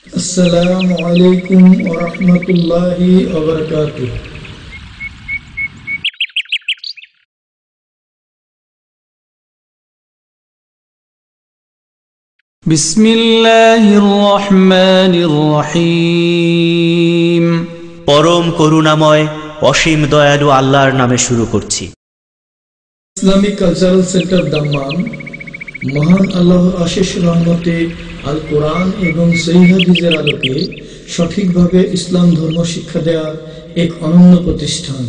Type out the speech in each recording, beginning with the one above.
আসসালামু আলাইকুম ওয়া রাহমাতুল্লাহি ওয়া বারাকাতুহু। বিসমিল্লাহির রহমানির রহিম। পরম করুণাময় অসীম দয়ালু আল্লাহর নামে শুরু করছি। ইসলামিক কালচারাল সেন্টার দাম্মাম মহান আল্লাহর অশেষ রহমতে আল কোরআন এবং সহিহ হাদিসের আলোকে সঠিকভাবে ইসলাম ধর্ম শিক্ষা দেওয়ার এক অনন্য প্রতিষ্ঠান।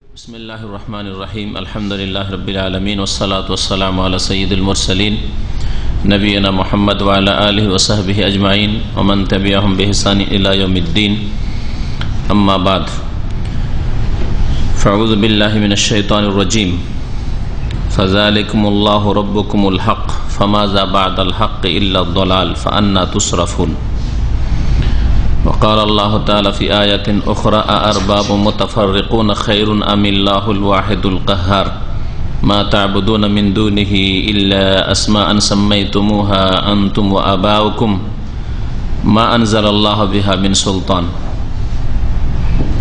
বিসমিল্লাহির রহমানির রহিম। আলহামদুলিল্লাহি রাব্বিল আলামিন ওয়াসসালাতু ওয়াসসালামু আলা সাইয়্যিদিল মুরসালিন নবিয়িনা মুহাম্মদ ওয়া আলা আলিহি ওয়া সাহবিহি আজমাইন ওয়া মান তাবিআহুম বিইহসান ইলা ইয়াউমিদ্দিন। আম্মা বাদ। ফাউযু বিল্লাহি মিনাশ শাইতানির রাজীম। ফাযালিকুমুল্লাহু রাব্বুকুমুল হক ফামাযা বা'দাল হক্কি ইল্লা আদ-দালাল ফাআন্না তুসরাফুন। وقال الله تعالى في آية أخرى أأرباب متفرقون خير أم الله الواحد القهار ما تعبدون من دونه إلا أسماء سميتموها أنتم وآباؤكم ما أنزل الله بها من سلطان।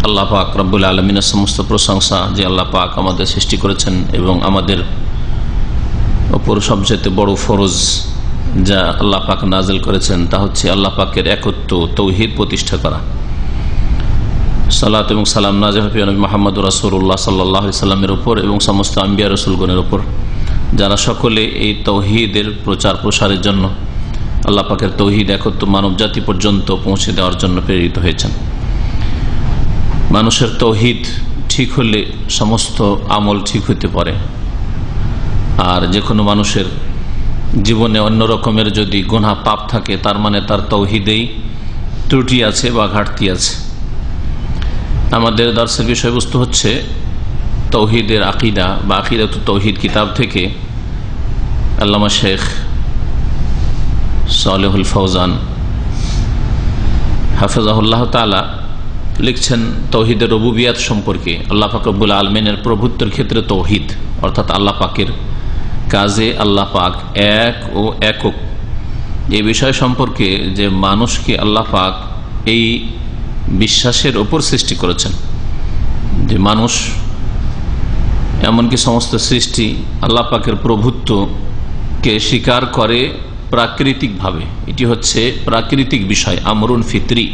আল্লাহ পাক রব্বুল আলামিনের সমস্ত প্রশংসা যে আল্লাহ পাক আমাদের সৃষ্টি করেছেন এবং আমাদের উপর সবচেয়ে বড় ফরজ যা আল্লাহ পাক নাজিল করেছেন তা হচ্ছে আল্লাহ পাকের একত্ব তৌহিদ প্রতিষ্ঠা করা। সালাত এবং সালাম নাজিল হবে নবী মুহাম্মদ রাসূলুল্লাহ সাল্লাল্লাহু আলাইহি সাল্লামের উপর এবং সমস্ত আম্বিয়া রাসূলগণের উপর, যারা সকলে এই তৌহিদের প্রচার প্রসারের জন্য আল্লাহ পাকের তৌহিদ একত্ব মানব জাতি পর্যন্ত পৌঁছে দেওয়ার জন্য প্রেরিত হয়েছেন। মানুষের তৌহিদ ঠিক হলে সমস্ত আমল ঠিক হতে পারে, আর যে কোনো মানুষের জীবনে অন্য রকমের যদি গুনাহ পাপ থাকে তার মানে তার তৌহিদেই ত্রুটি আছে বা ঘাটতি আছে। আমাদের দর্শের বিষয়বস্তু হচ্ছে তৌহিদের আকিদা বা আকিদাতুত তৌহিদ কিতাব থেকে আল্লামা শেখ সালেহুল ফৌজান হাফেজাহুল্লাহ তাআলা লিখছেন তৌহিদের রুবুবিয়াত সম্পর্কে। আল্লাহ পাক রব্বুল আলামিনের প্রভুত্বের ক্ষেত্রে তৌহিদ অর্থাৎ আল্লাহ পাকের কাজে আল্লাহ পাক এক ও একক, এই বিষয় সম্পর্কে যে মানুষকে আল্লাহ পাক এই বিশ্বাসের ওপর সৃষ্টি করেছেন যে মানুষ এমনকি সমস্ত সৃষ্টি আল্লাহ পাকের প্রভুত্বকে স্বীকার করে প্রাকৃতিকভাবে। এটি হচ্ছে প্রাকৃতিক বিষয়, আমরুন ফিতরি।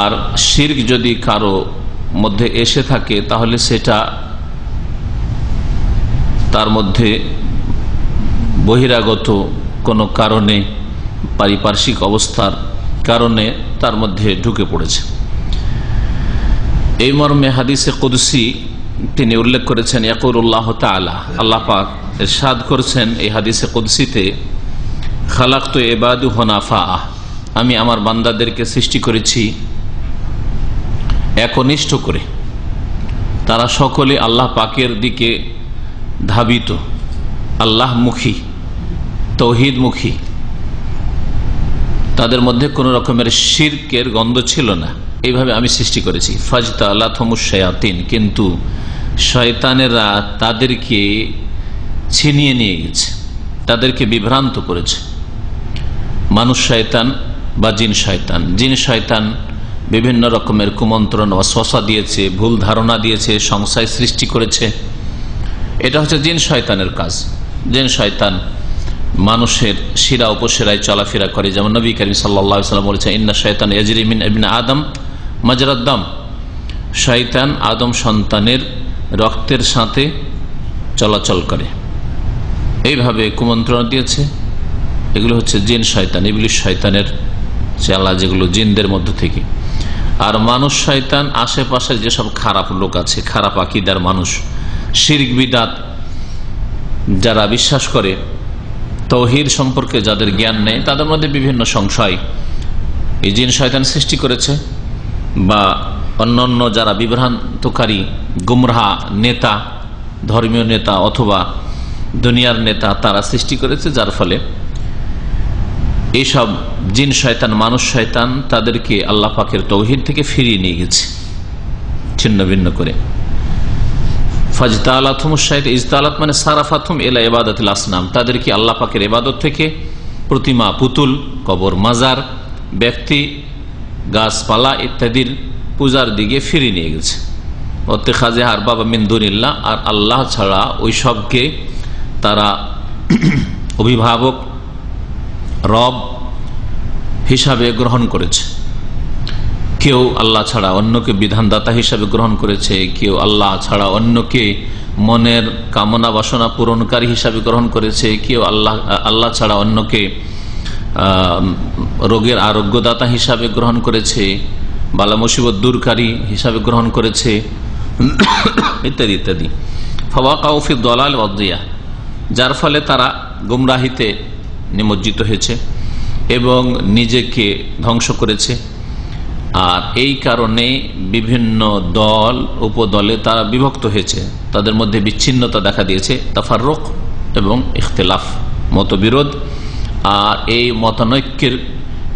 আর শিরক যদি কারো মধ্যে এসে থাকে তাহলে সেটা তার মধ্যে বহিরাগত কোনো কারণে, পারিপার্শ্বিক অবস্থার কারণে তার মধ্যে ঢুকে পড়েছে। এই মর্মে হাদিসে কুদসি তিনি উল্লেখ করেছেন, ইয়াকুলুল্লাহ তাআলা, আল্লাহ পাক ইরশাদ করেছেন এই হাদিসে কুদসিতে, খালাকতু ইবাদু হুনাফা, আমি আমার বান্দাদেরকে সৃষ্টি করেছি একনিষ্ঠ করে, তারা সকলে আল্লাহ পাকের দিকে ধাবিত, আল্লাহমুখী, তৌহিদমুখী, তাদের মধ্যে কোনো রকমের শিরকের গন্ধ ছিল না। এইভাবে আমি সৃষ্টি করেছি। ফাজতালাতহুমুশ শায়াতিন, কিন্তু শয়তানেরা তাদেরকে ছিনিয়ে নিয়ে গেছে, তাদেরকে বিভ্রান্ত করেছে। মানুষ শয়তান বা জিন শয়তান। জিন শয়তান বিভিন্ন রকমের কুমন্ত্রণ ওয়াসওয়াসা দিয়েছে, ভুল ধারণা দিয়েছে, সংশয় সৃষ্টি করেছে। এটা হচ্ছে জিন শয়তানের কাজ। জিন শয়তান মানুষের শিরা উপশিরায় চলাফেরা করে, যেমন নবী করিম সাল্লাল্লাহু আলাইহি ওয়াসাল্লাম বলেছেন, ইন্না শায়তান ইয়াজরি মিন ইবনি আদম মাজরাদ দাম, শয়তান আদম সন্তানের রক্তের সাথে চলাচল করে। এইভাবে কুমন্ত্রণা দিয়েছে। এগুলো হচ্ছে জিন শয়তান, ইবলিস শয়তানের চালা, যেগুলো জিনদের মধ্য থেকে। আর মানুষ শয়তান আশেপাশে যেসব খারাপ লোক আছে, খারাপ আকীদার মানুষ, শিরক বিদআত যারা বিশ্বাস করে, তাওহীদ সম্পর্কে যাদের জ্ঞান নেই, তাদের মধ্যে বিভিন্ন সংশয় এই জিন শয়তান সৃষ্টি করেছে, বা অন্যান্য যারা বিভ্রান্তকারী গুমরাহ নেতা, ধর্মীয় নেতা অথবা দুনিয়ার নেতা, তারা সৃষ্টি করেছে, যার ফলে এইসব জিন শয়তান, মানুষ শয়তান তাদেরকে আল্লাহ পাকের তাওহীদ থেকে ফিরিয়ে নিয়ে গেছে ছিন্ন ভিন্ন করে। ফাজতালাতুহুম শায়াতিন, ইজতালাত মানে সারাফাতুহুম ইলা ইবাদাতিল আসনাম, তাদেরকে আল্লাহ পাকের ইবাদত থেকে, প্রতিমা, পুতুল, কবর, মাজার, ব্যক্তি, গাছপালা ইত্যাদির পূজার দিকে ফিরিয়ে নিয়ে গেছে। ওয়াত্তিখাযি আরবাবা মিন দুনিল্লাহ, আর আল্লাহ ছাড়া ওই সবকে তারা অভিভাবক, রব হিসাবে গ্রহণ করেছে। কেউ আল্লাহ ছাড়া অন্যকে বিধানদাতা হিসাবে গ্রহণ করেছে, কেউ আল্লাহ ছাড়া অন্যকে মনের কামনা বাসনা পূরণকারী হিসাবে গ্রহণ করেছে, কেউ আল্লাহ ছাড়া অন্যকে রোগের আরোগ্যদাতা হিসাবে গ্রহণ করেছে, বালা মুসিবত দূরকারী হিসাবে গ্রহণ করেছে, ইত্যাদি ইত্যাদি। ফাওয়াকাউ ফি দালাল ওয়া দিয়া, যার ফলে তারা গুমরাহিতে নিমজ্জিত হয়েছে এবং নিজেকে ধ্বংস করেছে। আর এই কারণে বিভিন্ন দল উপদলে তারা বিভক্ত হয়েছে, তাদের মধ্যে বিচ্ছিন্নতা দেখা দিয়েছে, তাফাররুক এবং ইখতিলাফ, মতবিরোধ। আর এই মতানৈক্যের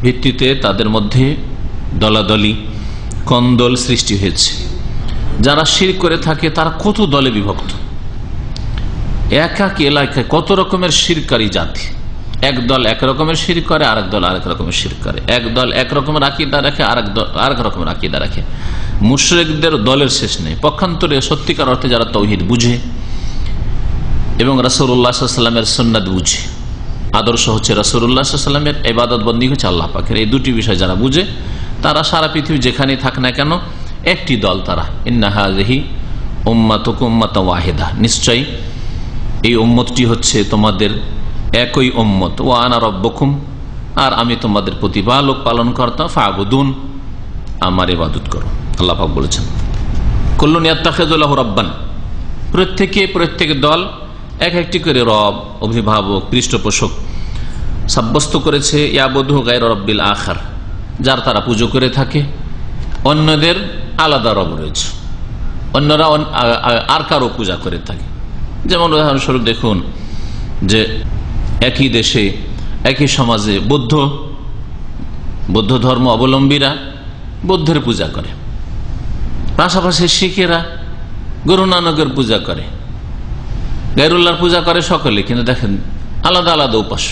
ভিত্তিতে তাদের মধ্যে দলাদলি, কন্দল সৃষ্টি হয়েছে। যারা শিরক করে থাকে তারা কত দলে বিভক্ত, এক এক এলাকায় কত রকমের শিরকারী জাতি। এক দল এক রকমের শিরক করে, আরেক দল আরেক রকমের শিরক করে। এক দল এক রকমের আকীদা রাখে, আরেক দল আরেক রকমের আকীদা রাখে। মুশরিকদের দলের শেষ নেই। পক্ষান্তরে সত্যিকার অর্থে যারা তাওহীদ বুঝে এবং রাসূলুল্লাহ সাল্লাল্লাহু আলাইহি ওয়াসাল্লামের সুন্নাত বুঝে, আদর্শ হচ্ছে রাসূলুল্লাহ সাল্লাল্লাহু আলাইহি ওয়াসাল্লামের, ইবাদত বন্দী হচ্ছে আল্লাহ পাকের, এই দুটি বিষয় যারা বুঝে তারা সারা পৃথিবী যেখানেই থাক না কেন একটি দল তারা। ইন্না হাযিহি উম্মাতুকুম উম্মাতান ওয়াহিদা, নিশ্চয়ই এই উম্মতটি হচ্ছে তোমাদের একই উম্মত। ওয়া আনা রাব্বুকুম, আর আমি তোমাদের প্রতিপালক, পালন কর্তা। ফাবুদুন, আমার ইবাদত করো। আল্লাহ পাক বলেছেন কুল্লুন ইয়াত্তাখিযু লাহু রাব্বান, প্রত্যেক দল এক একটি করে রব, অভিভাবক, পৃষ্ঠপোষক সাব্যস্ত করেছে। ইয়াবুদু গায়রা রাব্বিল আখার, যার তারা পুজো করে থাকে। অন্যদের আলাদা রব রয়েছে, অন্যরা আর কারো পূজা করে থাকে। যেমন উদাহরণস্বরূপ দেখুন যে একই দেশে একই সমাজে বৌদ্ধ ধর্ম অবলম্বীরা বৌদ্ধের পূজা করে, পাশাপাশি শিখেরা গুরু নানকের পূজা করে, গায়রুল্লাহর পূজা করে সকলে, কিন্তু দেখেন আলাদা আলাদা উপাস্য।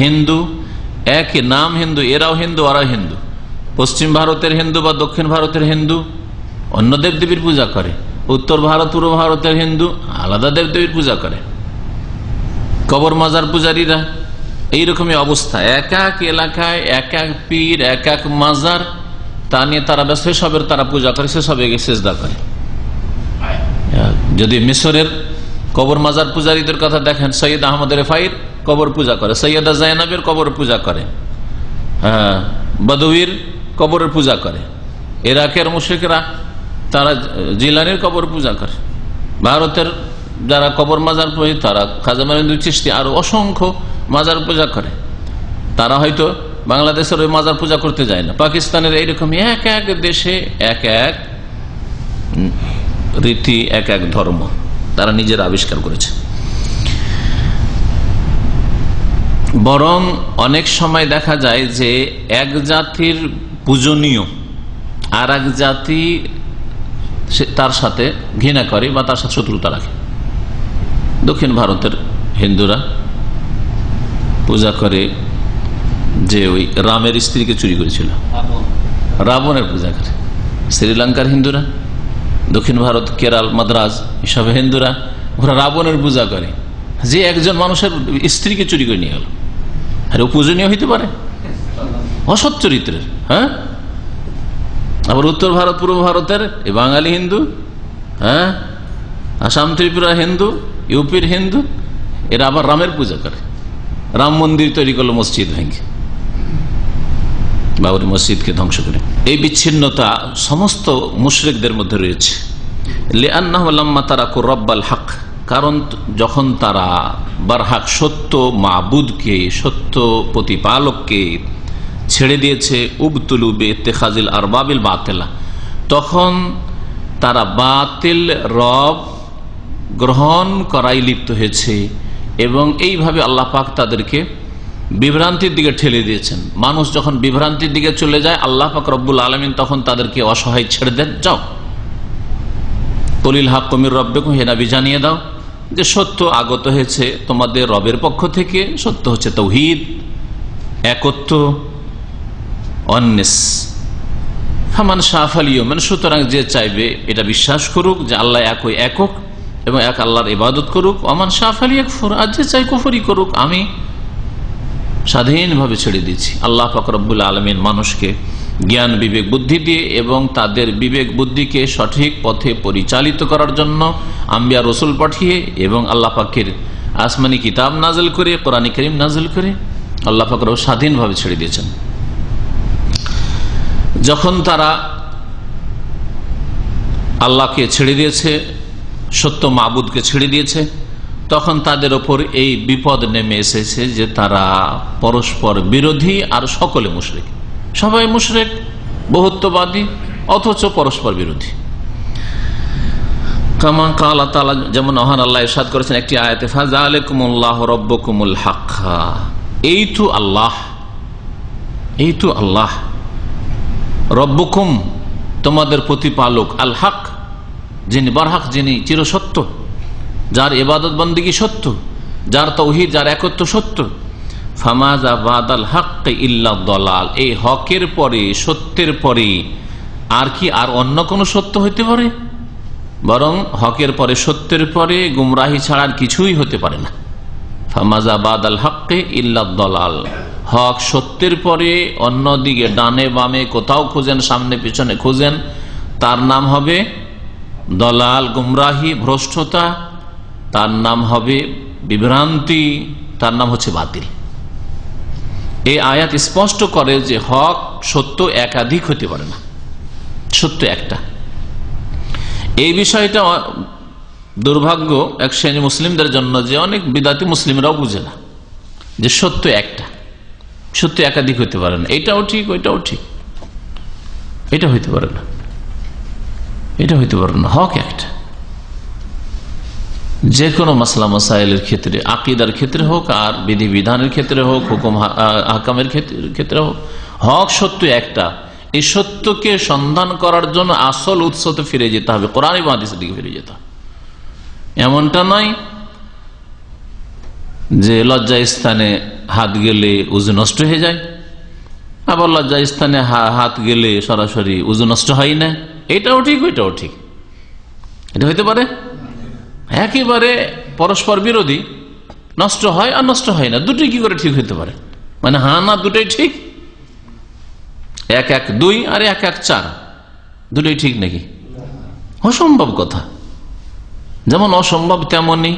হিন্দু একই নাম হিন্দু, এরাও হিন্দু ওরাও হিন্দু। পশ্চিম ভারতের হিন্দু বা দক্ষিণ ভারতের হিন্দু অন্য দেবদেবীর পূজা করে, উত্তর ভারত পূর্ব ভারতের হিন্দু আলাদা দেবদেবীর পূজা করে। কবর মাজার পূজারীরা এইরকমই অবস্থা, এক এক এলাকায় এক এক পীর, এক এক মাজার, তা নিয়ে তারা ব্যস্ত, সেসবের তারা পূজা করে, সেসবে সেজদা করে। যদি মিশরের কবর মাজার পূজারীদের কথা দেখেন, সৈয়দ আহমদ রেফাইর কবর পূজা করে, সৈয়দা জাইনাবের কবর পূজা করে, বদউইর কবরের পূজা করে। ইরাকের মুশরিকরা তারা জিলানির কবর পূজা করে। ভারতের যারা কবর মাজার পূজা তারা খাজা মঈনুদ্দিন চিশতি আরো অসংখ্য মাজার পূজা করে। তারা হয়তো বাংলাদেশের ওই মাজার পূজা করতে যায় না। পাকিস্তানের এইরকম এক এক দেশে এক এক রীতি, এক এক ধর্ম তারা নিজের আবিষ্কার করেছে। বরং অনেক সময় দেখা যায় যে এক জাতির পূজনীয় আর এক জাতি তার সাথে ঘৃণা করে বা তার সাথে শত্রুতা রাখে। দক্ষিণ ভারতের হিন্দুরা পূজা করে যে ওই রামের স্ত্রীকে চুরি করেছিল, রাবণের পূজা করে। শ্রীলঙ্কার হিন্দুরা, দক্ষিণ ভারত, কেরল, মাদ্রাজ, এসব হিন্দুরা ওরা রাবণের পূজা করে, যে একজন মানুষের স্ত্রীকে চুরি করে নিয়ে গেল। আর ও পূজনীয় হইতে পারে? অসৎ চরিত্রের। হ্যাঁ, আবার উত্তর ভারত পূর্ব ভারতের বাঙালি হিন্দু, হ্যাঁ, আসাম ত্রিপুরা হিন্দু, ইউপির হিন্দু, এরা আবার রামের পূজা করে। রাম মন্দির তৈরি করলো মসজিদ ভেঙে, বাবরি মসজিদকে ধ্বংস করে। এই বিচ্ছিন্নতা সমস্ত মুশরিকদের মধ্যে রয়েছে। লিআন্নাহু লাম্মা তারাকু রাব্বাল হক, কারণ যখন তারা বারহাক সত্য মাবুদকে, সত্য প্রতিপালককে ছেড়ে দিয়েছে, উবতুলু বিইত্তিখাযিল আরবাবিল বাতিলা, তখন তারা বাতিল রব গ্রহণ করাই লিপ্ত হয়েছে। এবং এইভাবে আল্লাহ পাক তাদেরকে বিভ্রান্তির দিকে ঠেলে দিয়েছেন। মানুষ যখন বিভ্রান্তির দিকে চলে যায়, আল্লাহ পাক রব্বুল আলামিন তখন তাদেরকে অসহায় ছেড়ে দেন, যাও কুলিল হাক্কু মির রাব্বিকুম, হে নবী জানিয়ে দাও যে সত্য আগত হয়েছে তোমাদের রবের পক্ষ থেকে। সত্য হচ্ছে তাওহীদ, একত্ব, অন্নেস। ফামান শাআ ফালিউমিন, সুতরাং যে চাইবে এটা বিশ্বাস করুক যে আল্লাহ একই একক এবং এক আল্লাহর ইবাদত করুক। ওমান শাআ ফালিয়াকফুর, আর যে চাই কুফরি করুক, আমি স্বাধীনভাবে ছেড়ে দিচ্ছি। আল্লাহ পাক রব্বুল আলামিন মানুষকে জ্ঞান বিবেক বুদ্ধি দিয়ে এবং তাদের বিবেক বুদ্ধিকে সঠিক পথে পরিচালিত করার জন্য আম্বিয়া রসুল পাঠিয়ে এবং আল্লাহ পাকের আসমানি কিতাব নাজিল করে, কোরআন কারীম নাজিল করে আল্লাহ পাক রব স্বাধীনভাবে ছেড়ে দিয়েছেন। যখন তারা আল্লাহকে ছেড়ে দিয়েছে, সত্য মাবুদকে ছেড়ে দিয়েছে, তখন তাদের ওপর এই বিপদ নেমে এসেছে যে তারা পরস্পর বিরোধী আর সকলে মুশরিক। সবাই মুশরিক, বহুত্ববাদী, অথচ পরস্পর বিরোধী। কামা কালা তাআলা, যেমন মহান আল্লাহ ইরশাদ করেছেন একটি আয়াতে, ফাযালিকুমুল্লাহু রাব্বুকুমুল হক, এই তো আল্লাহ, এই তো আল্লাহ, রব্বুকুম তোমাদের প্রতিপালক, আল হক যিনি বারহাক, যিনি চিরসত্য, যার ইবাদত বন্দেগী সত্য, যার তাওহীদ, যার একত্ব সত্য। ফামাযা বাদাল হক ইল্লা দলাল, এই হকের পরে, সত্যের পরে আর কি আর অন্য কোন সত্য হইতে পারে? বরং হকের পরে, সত্যের পরে গুমরাহি ছাড়া আর কিছুই হতে পারে না। ফামাযা বাদাল হক ইল্লা দলাল, হক সত্যের পরে অন্যদিকে ডানে বামে কোথাও খুঁজেন, সামনে পিছনে খুঁজেন, তার নাম হবে দলাল, গুমরাহি, ভ্রষ্টতা, তার নাম হবে বিভ্রান্তি, তার নাম হচ্ছে বাতিল। এই আয়াত স্পষ্ট করে যে হক সত্য একাধিক হতে পারে না, সত্য একটা। এই বিষয়টা দুর্ভাগ্য এক শ্রেণী মুসলিমদের জন্য যে অনেক বিদাতি মুসলিমরাও বুঝে না যে সত্য একটা, সত্য একাধিক হতে পারে না। এটাও ঠিক, ওইটাও ঠিক, এটা হইতে পারে না, এটা হইতে পারে না। হক একটা। যে কোনো মাসলা মাসাইলের ক্ষেত্রে, আকিদার ক্ষেত্রে হোক আর বিধি বিধানের ক্ষেত্রে হোক, হুকুম হাকামের ক্ষেত্রে হোক, হক সত্য একটা। এই সত্যকে সন্ধান করার জন্য আসল উৎসতে ফিরে যেতে হবে, কোরআন এবং হাদিসের দিকে ফিরে যেতে হবে। এমনটা নয় যে লজ্জা স্থানে হাত গেলে উযু নষ্ট হয়ে যায়, আবার লজ্জা স্থানে হাত গেলে সরাসরি উযু নষ্ট হয় না। এটাও ঠিক, ওইটাও ঠিক, এটা হইতে পারে? একেবারে পরস্পর বিরোধী, নষ্ট হয় আর নষ্ট হয় না, দুটোই কি করে ঠিক হইতে পারে? মানে হ্যাঁ না দুটোই ঠিক, 1-1-2 আর 1-1-4 দুটোই ঠিক নাকি? অসম্ভব কথা। যেমন অসম্ভব তেমনি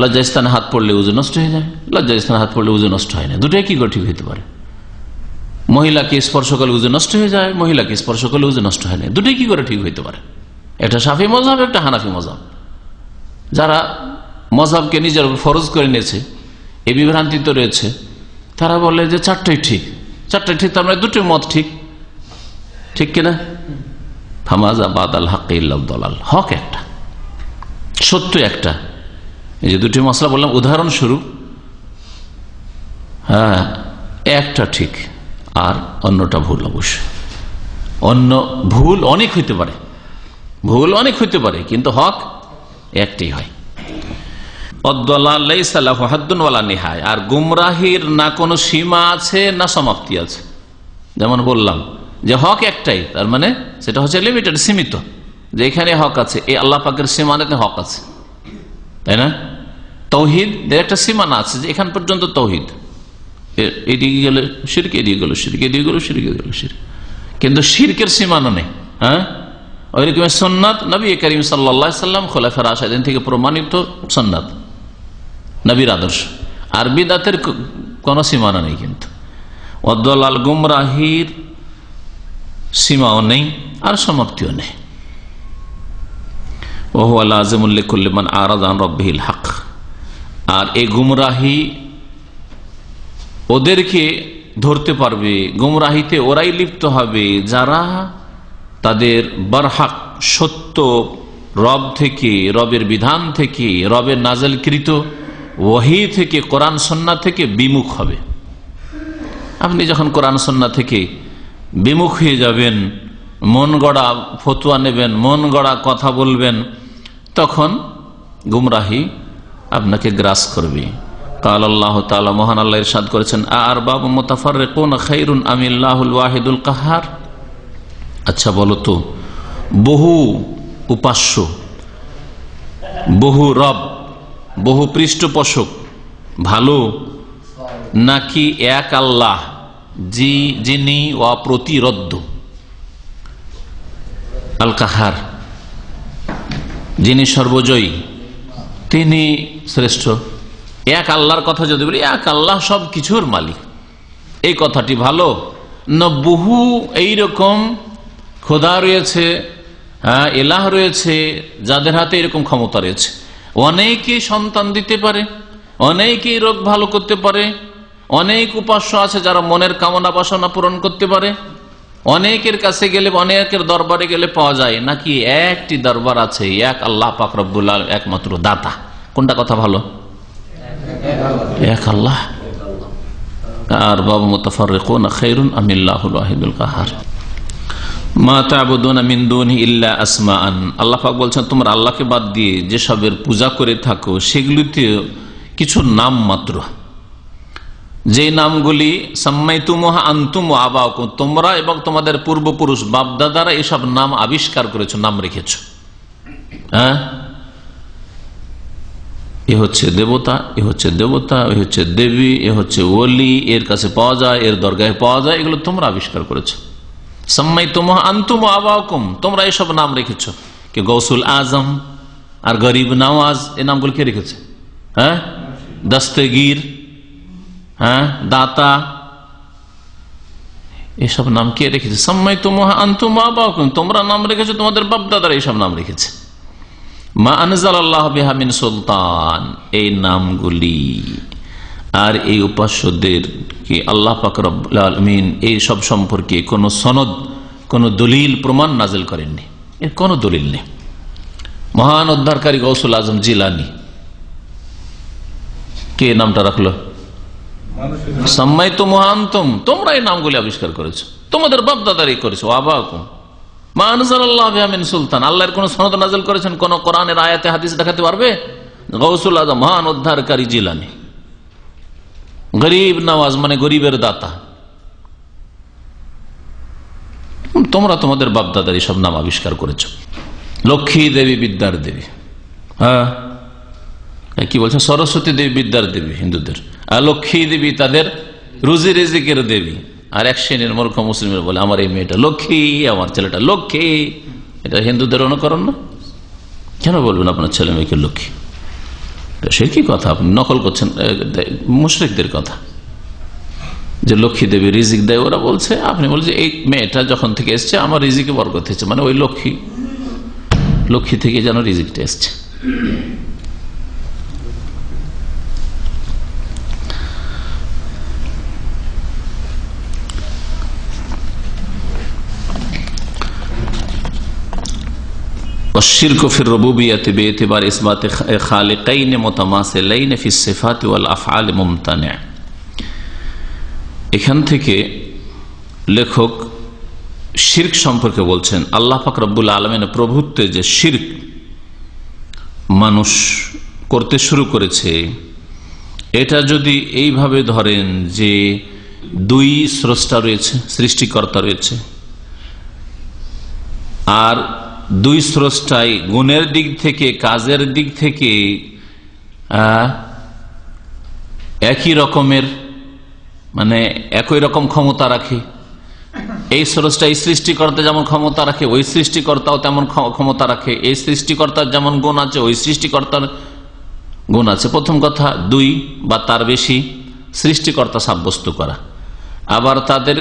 লজ্জাস্থানে হাত পড়লে উযু নষ্ট হয়ে যায়, লজ্জাস্থানে হাত পড়লে উযু নষ্ট হয় না, দুটোই কি করে ঠিক হইতে পারে? মহিলাকে স্পর্শ করলে উযু নষ্ট হয়ে যায়, মহিলাকে স্পর্শ করলে উযু নষ্ট হয় না, দুটোই কি করে ঠিক হইতে পারে? একটা শাফি মযহাব, একটা হানাফি মযহাব। যারা মযহাবকে নিজের ফরজ করে নিয়েছে, এই বিভ্রান্তি তো রয়েছে, তারা বলে যে চারটাই ঠিক, চারটাই ঠিক, তার মানে দুটোই মত ঠিক, ঠিক কিনা? ফামাযা বাদাল হক ইল্লা দলাল, হক একটা, সত্য একটা। এই যে দুটি মশলা বললাম উদাহরণস্বরূপ, হ্যাঁ একটা ঠিক আর অন্যটা ভুল। অবশ্যই অন্য ভুল অনেক হইতে পারে, ভুল অনেক হইতে পারে, কিন্তু হক একটি হয়। আর গুমরাহির না কোনো সীমা আছে না সমাপ্তি আছে। যেমন বললাম যে হক একটাই, তার মানে সেটা হচ্ছে লিমিটেড, সীমিত, যে এখানে হক আছে, এই আল্লাহ পাকের সীমানাতে হক আছে, তাই না? তাওহীদ একটা সীমানা আছে যে এখান পর্যন্ত তাওহীদ, এদিকে গেলে শিরক, এদিকে গেল শিরক, এদিকে গেল শিরক, এদিকে গেল শিরক, কিন্তু শিরকের সীমানা নেই। হ্যাঁ, ওইরকম সুন্নাত নবী করিম সাল্লাল্লাহু আলাইহি সাল্লাম খোলাফায়ে রাশিদিন থেকে প্রমাণিত সুন্নাত, নবীর আদর্শ। আর বিদআতের কোনো সীমানা নেই, কিন্তু ওয়াদালাল গুমরাহির সীমাও নেই আর সমাপ্তিও নেই। ওয়া হুয়া লাযিমুল লিকুল্লি মান আরাদা আন রাব্বিহিল হক। আর এই গুমরাহি ওদেরকে ধরতে পারবে, গুমরাহিতে ওরাই লিপ্ত হবে যারা তাদের বারহাক সত্য রব থেকে, রবের বিধান থেকে, রবের নাযিলকৃত ওহী থেকে, কোরআন সুন্নাহ থেকে বিমুখ হবে। আপনি যখন কোরআন সুন্নাহ থেকে বিমুখ হয়ে যাবেন, মন গড়া ফতুয়া নেবেন, মন গড়া কথা বলবেন, তখন গুমরাহি আপনাকে গ্রাস করবে। কাল আল্লাহ তাআলা, মহান আল্লাহ ইরশাদ করেছেন, আরবাব মুতাফাররিকুন খায়রুন আমিল্লাহুল ওয়াহিদুল কাহ্হার। আচ্ছা বলো তো, বহু উপাস্য, বহু রব, বহু পৃষ্ঠপোষক ভালো, নাকি এক আল্লাহ যিনি অপ্রতিরোধ্য, আল কাহার, যিনি সর্বজয়ী, তিনি শ্রেষ্ঠ? এক আল্লাহর কথা যদি বলি, এক আল্লাহ সব কিছুর মালিক, এই কথাটি ভালো, না বহু এইরকম খোদা রয়েছে, এলাহ রয়েছে, যাদের হাতে এরকম ক্ষমতা রয়েছে, অনেকেই সন্তান দিতে পারে, অনেকেই রোগ ভালো করতে পারে, অনেক উপাস্য আছে যারা মনের কামনা বাসনা পূরণ করতে পারে, অনেকের কাছে গেলে, অনেকের দরবারে গেলে পাওয়া যায়, নাকি একটি দরবার আছে, এক আল্লাহ পাক রব্বুল আলামিন একমাত্র দাতা? কোনটা কথা ভালো? এক আল্লাহ। আর বাবু মুতাফাররিকুন খায়রুন আমিল্লাহুল ওয়াহিদুল কাহ্হার। মা তা'বুদুনা মিন দুনিহি ইল্লা আসমাআন, আল্লাহ পাক বলছেন তোমরা আল্লাহকে বাদ দিয়ে যেসবের পূজা করে থাকো সেগুলিতে কিছু নাম মাত্র, যে নামগুলি সাম্মাইতুমুহা আনতুম ওয়া আবাউকুম, তোমরা এবং তোমাদের পূর্বপুরুষ বাপদাদারা এসব নাম আবিষ্কার করেছো, নাম রেখেছো। হ্যাঁ, এ হচ্ছে দেবতা, এ হচ্ছে দেবতা, এ হচ্ছে দেবী, এ হচ্ছে ওলি, এর কাছে পাওয়া যায়, এর দরগাহে পাওয়া যায়, এগুলো তোমরা আবিষ্কার করেছো। সাম্মাইতুমুহা আনতুম ওয়া আবাউকুম, তোমরা এসব নাম রেখেছো। কে গৌসুল আজম আর গরিব নওয়াজ, এই নামগুলো কে রেখেছে? হ্যাঁ, দস্তগীর, হ্যাঁ, দাতা, এসব নাম কে রেখেছে? সাম্মাইতুমুহা আনতুম ওয়া আবাউকুম, তোমরা নাম রেখেছো, তোমাদের বাপ দাদারা এইসব নাম রেখেছে। মা আনজালাল্লাহু বিহা মিন সুলতান, এই নামগুলি আর এই উপাস্যদের কি আল্লাহ পাক রব্বুল আলামিন এই সব সম্পর্কে কোনো সনদ, কোনো দলিল প্রমাণ নাজিল করেননি, এর কোনো দলিল নেই। মহান উদ্ধারকারী গৌসুল আজম জিলানী, কে নামটা রাখলো? সাম্মাইতুমুহা আনতুম, তোমরা এই নামগুলি আবিষ্কার করেছো, তোমাদের বাপ দাদারই করেছো। আবাকুম মা আনজালাল্লাহু বিহা মিন সুলতান, আল্লাহর কোন সনদ নাযিল করেছেন, কোন কোরআনের আয়াতে হাদিস দেখাতে পারবে? গৌসুল আজম, মহান উদ্ধারকারী জিলানী। গরিব নওয়াজ মানে গরিবের দাতা। তোমরা তোমাদের বাপ দাদার সব নাম আবিষ্কার করেছো। লক্ষ্মী দেবী বিদ্যার দেবী, হ্যাঁ, কি বলছেন? সরস্বতী দেবী বিদ্যার দেবী হিন্দুদের, আর লক্ষ্মী দেবী তাদের রুজি রিজিকের দেবী। আর এক শ্রেণীর মূর্খ মুসলিমের বলে আমার এই মেয়েটা লক্ষ্মী, আমার ছেলেটা লক্ষ্মী। এটা হিন্দুদের অনুকরণ না? কেন বলবেন আপনার ছেলে মেয়েকে লক্ষ্মী? সে কি কথা, আপনি নকল করছেন মুশরিকদের কথা, যে লক্ষ্মী দেবী রিজিক দেয় ওরা বলছে, আপনি বলছেন এই মেয়েটা যখন থেকে এসছে আমার রিজিকে বরকত হয়েছে, মানে ওই লক্ষ্মী থেকে যেন রিজিকটা এসছে। والشرك في الربوبية باعتبار إثبات خالقين متماثلين في الصفات والأفعال ممتنع। এখান থেকে লেখক শিরক সম্পর্কে বলছেন, আল্লাহ পাক রব্বুল আলামিনের প্রভুত্বে যে শিরক মানুষ করতে শুরু করেছে, এটা যদি এইভাবে ধরেন যে দুই স্রষ্টা রয়েছে, সৃষ্টিকর্তা রয়েছে, আর দুই স্রষ্টাই গুণের দিক থেকে, কাজের দিক থেকে একই রকমের, মানে একই রকম ক্ষমতা রাখে। এই স্রষ্টা, এই সৃষ্টিকর্তা যেমন ক্ষমতা রাখে, ওই সৃষ্টিকর্তাও তেমন ক্ষমতা রাখে। এই সৃষ্টিকর্তার যেমন গুণ আছে, ওই সৃষ্টিকর্তার গুণ আছে। প্রথম কথা, দুই বা তার বেশি সৃষ্টিকর্তা সাব্যস্ত করা। আবার তাদের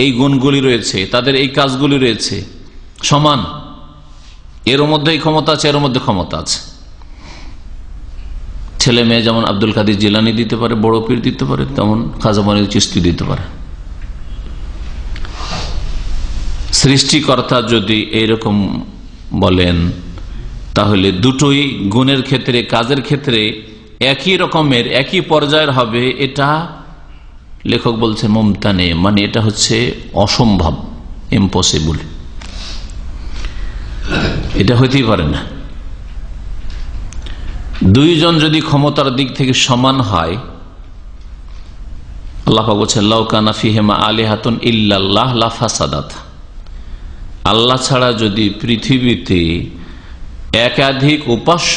এই গুণগুলি রয়েছে, তাদের এই কাজগুলি রয়েছে সমান, এর মধ্যে ক্ষমতা আছে, এর মধ্যে ক্ষমতা আছে। ছেলে মেয়ে যেমন আব্দুল কাদের জিলানী দিতে পারে, বড় পীর দিতে পারে, তেমন খাজা মঈনুদ্দিন চিশতি দিতে পারে। সৃষ্টিকর্তা যদি এইরকম বলেন, তাহলে দুটোই গুণের ক্ষেত্রে, কাজের ক্ষেত্রে একই রকমের, একই পর্যায়ের হবে। এটা লেখক বলছেন মুমতানে, মানে এটা হচ্ছে অসম্ভব, ইম্পসিবল। এটা হইতেই পারে না। দুইজন যদি ক্ষমতার দিক থেকে সমান হয়, আল্লাহ পাক বলছেন লাউ কানা ফিহিমা আলিহাতুন ইল্লাল্লাহ লা ফাসাদাত, আল্লাহ ছাড়া যদি পৃথিবীতে একাধিক উপাস্য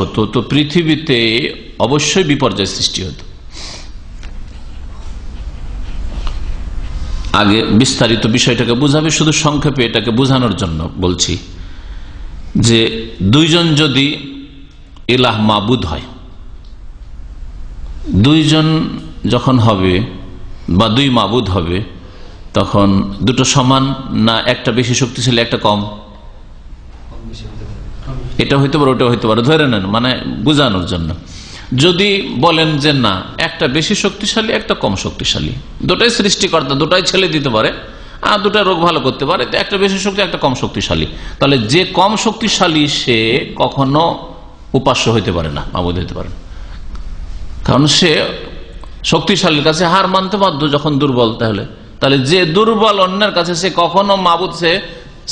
হতো তো পৃথিবীতে অবশ্যই বিপর্যয় সৃষ্টি হতো। আগে বিস্তারিত বিষয়টাকে বুঝাবে, শুধু সংক্ষেপে এটাকে বোঝানোর জন্য বলছি যে দুইজন যদি ইলাহ মাবুদ হয়, দুইজন যখন হবে বা দুই মাবুদ হবে, তখন দুটো সমান না একটা বেশি শক্তিশালী একটা কম? এটা হইতে পারে, ওটা হইতে পারে, ধরে নেন, মানে বোঝানোর জন্য। যদি বলেন যে না, একটা বেশি শক্তিশালী একটা কম শক্তিশালী, দুটাই সৃষ্টিকর্তা, দুটাই ছেলে দিতে পারে আর দুটা রোগ ভালো করতে পারে, একটা বেশি শক্তি একটা কম শক্তিশালী, তাহলে যে কম শক্তিশালী সে কখনো উপাস্য হইতে পারে না, মাবুদ হইতে পারে না, কারণ সে শক্তিশালীর কাছে হার মানতে বাধ্য যখন দুর্বল। তাহলে যে দুর্বল অন্যের কাছে, সে কখনো মাবুদ, সে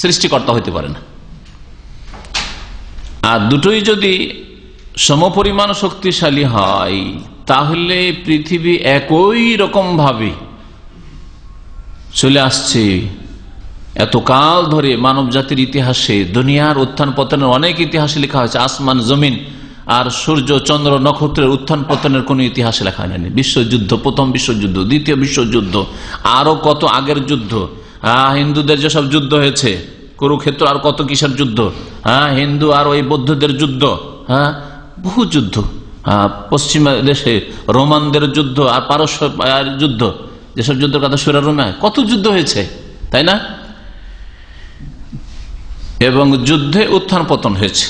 সৃষ্টিকর্তা হইতে পারে না। আর দুটোই যদি সমপরিমাণ শক্তিশালী হয়, তাহলে পৃথিবী একই রকম ভাবে চলে আসছে। এতকাল ধরে মানব জাতির ইতিহাসে, দুনিয়ার উত্থান পতনের অনেক ইতিহাসে লেখা হয়েছে, আসমান জমিন আর সূর্য চন্দ্র নক্ষত্রের উত্থান পতনের কোন ইতিহাসে লেখা হয়নি। বিশ্বযুদ্ধ, প্রথম বিশ্বযুদ্ধ, দ্বিতীয় বিশ্বযুদ্ধ, আরো কত আগের যুদ্ধ, হিন্দুদের যেসব যুদ্ধ হয়েছে, কুরুক্ষেত্র, আর কত কিসের যুদ্ধ, হিন্দু আর ওই বৌদ্ধদের যুদ্ধ, বহু যুদ্ধ, পশ্চিমা দেশে রোমানদের যুদ্ধ আর পারস্য যুদ্ধ, যেসব যুদ্ধের কথা সূরা রুমে, কত যুদ্ধ হয়েছে, তাই না? এবং যুদ্ধে উত্থান পতন হয়েছে,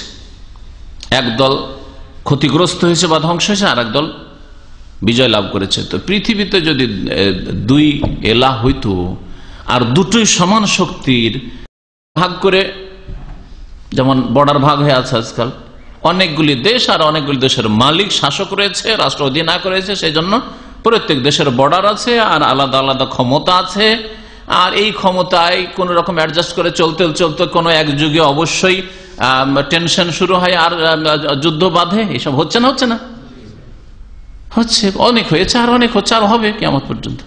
একদল ক্ষতিগ্রস্ত হয়েছে বা ধ্বংস হয়েছে, আর একদল বিজয় লাভ করেছে। তো পৃথিবীতে যদি দুই এলাহ হইতো আর দুটোই সমান শক্তির, ভাগ করে, যেমন বর্ডার ভাগ হয়ে আছে আজকাল, অনেকগুলি দেশ আর অনেকগুলি দেশের মালিক শাসক রয়েছে, রাষ্ট্র অধিনায়ক রয়েছে, সেই জন্য প্রত্যেক দেশের বর্ডার আছে আর আলাদা আলাদা ক্ষমতা আছে। আর এই ক্ষমতায় কোন রকম অ্যাডজাস্ট করে চলতে চলতে কোনো এক যুগে অবশ্যই টেনশন শুরু হয় আর যুদ্ধ বাঁধে। এসব হচ্ছে না? হচ্ছে, অনেক হয়েছে আর অনেক হচ্ছে আর হবে কিয়ামত পর্যন্ত।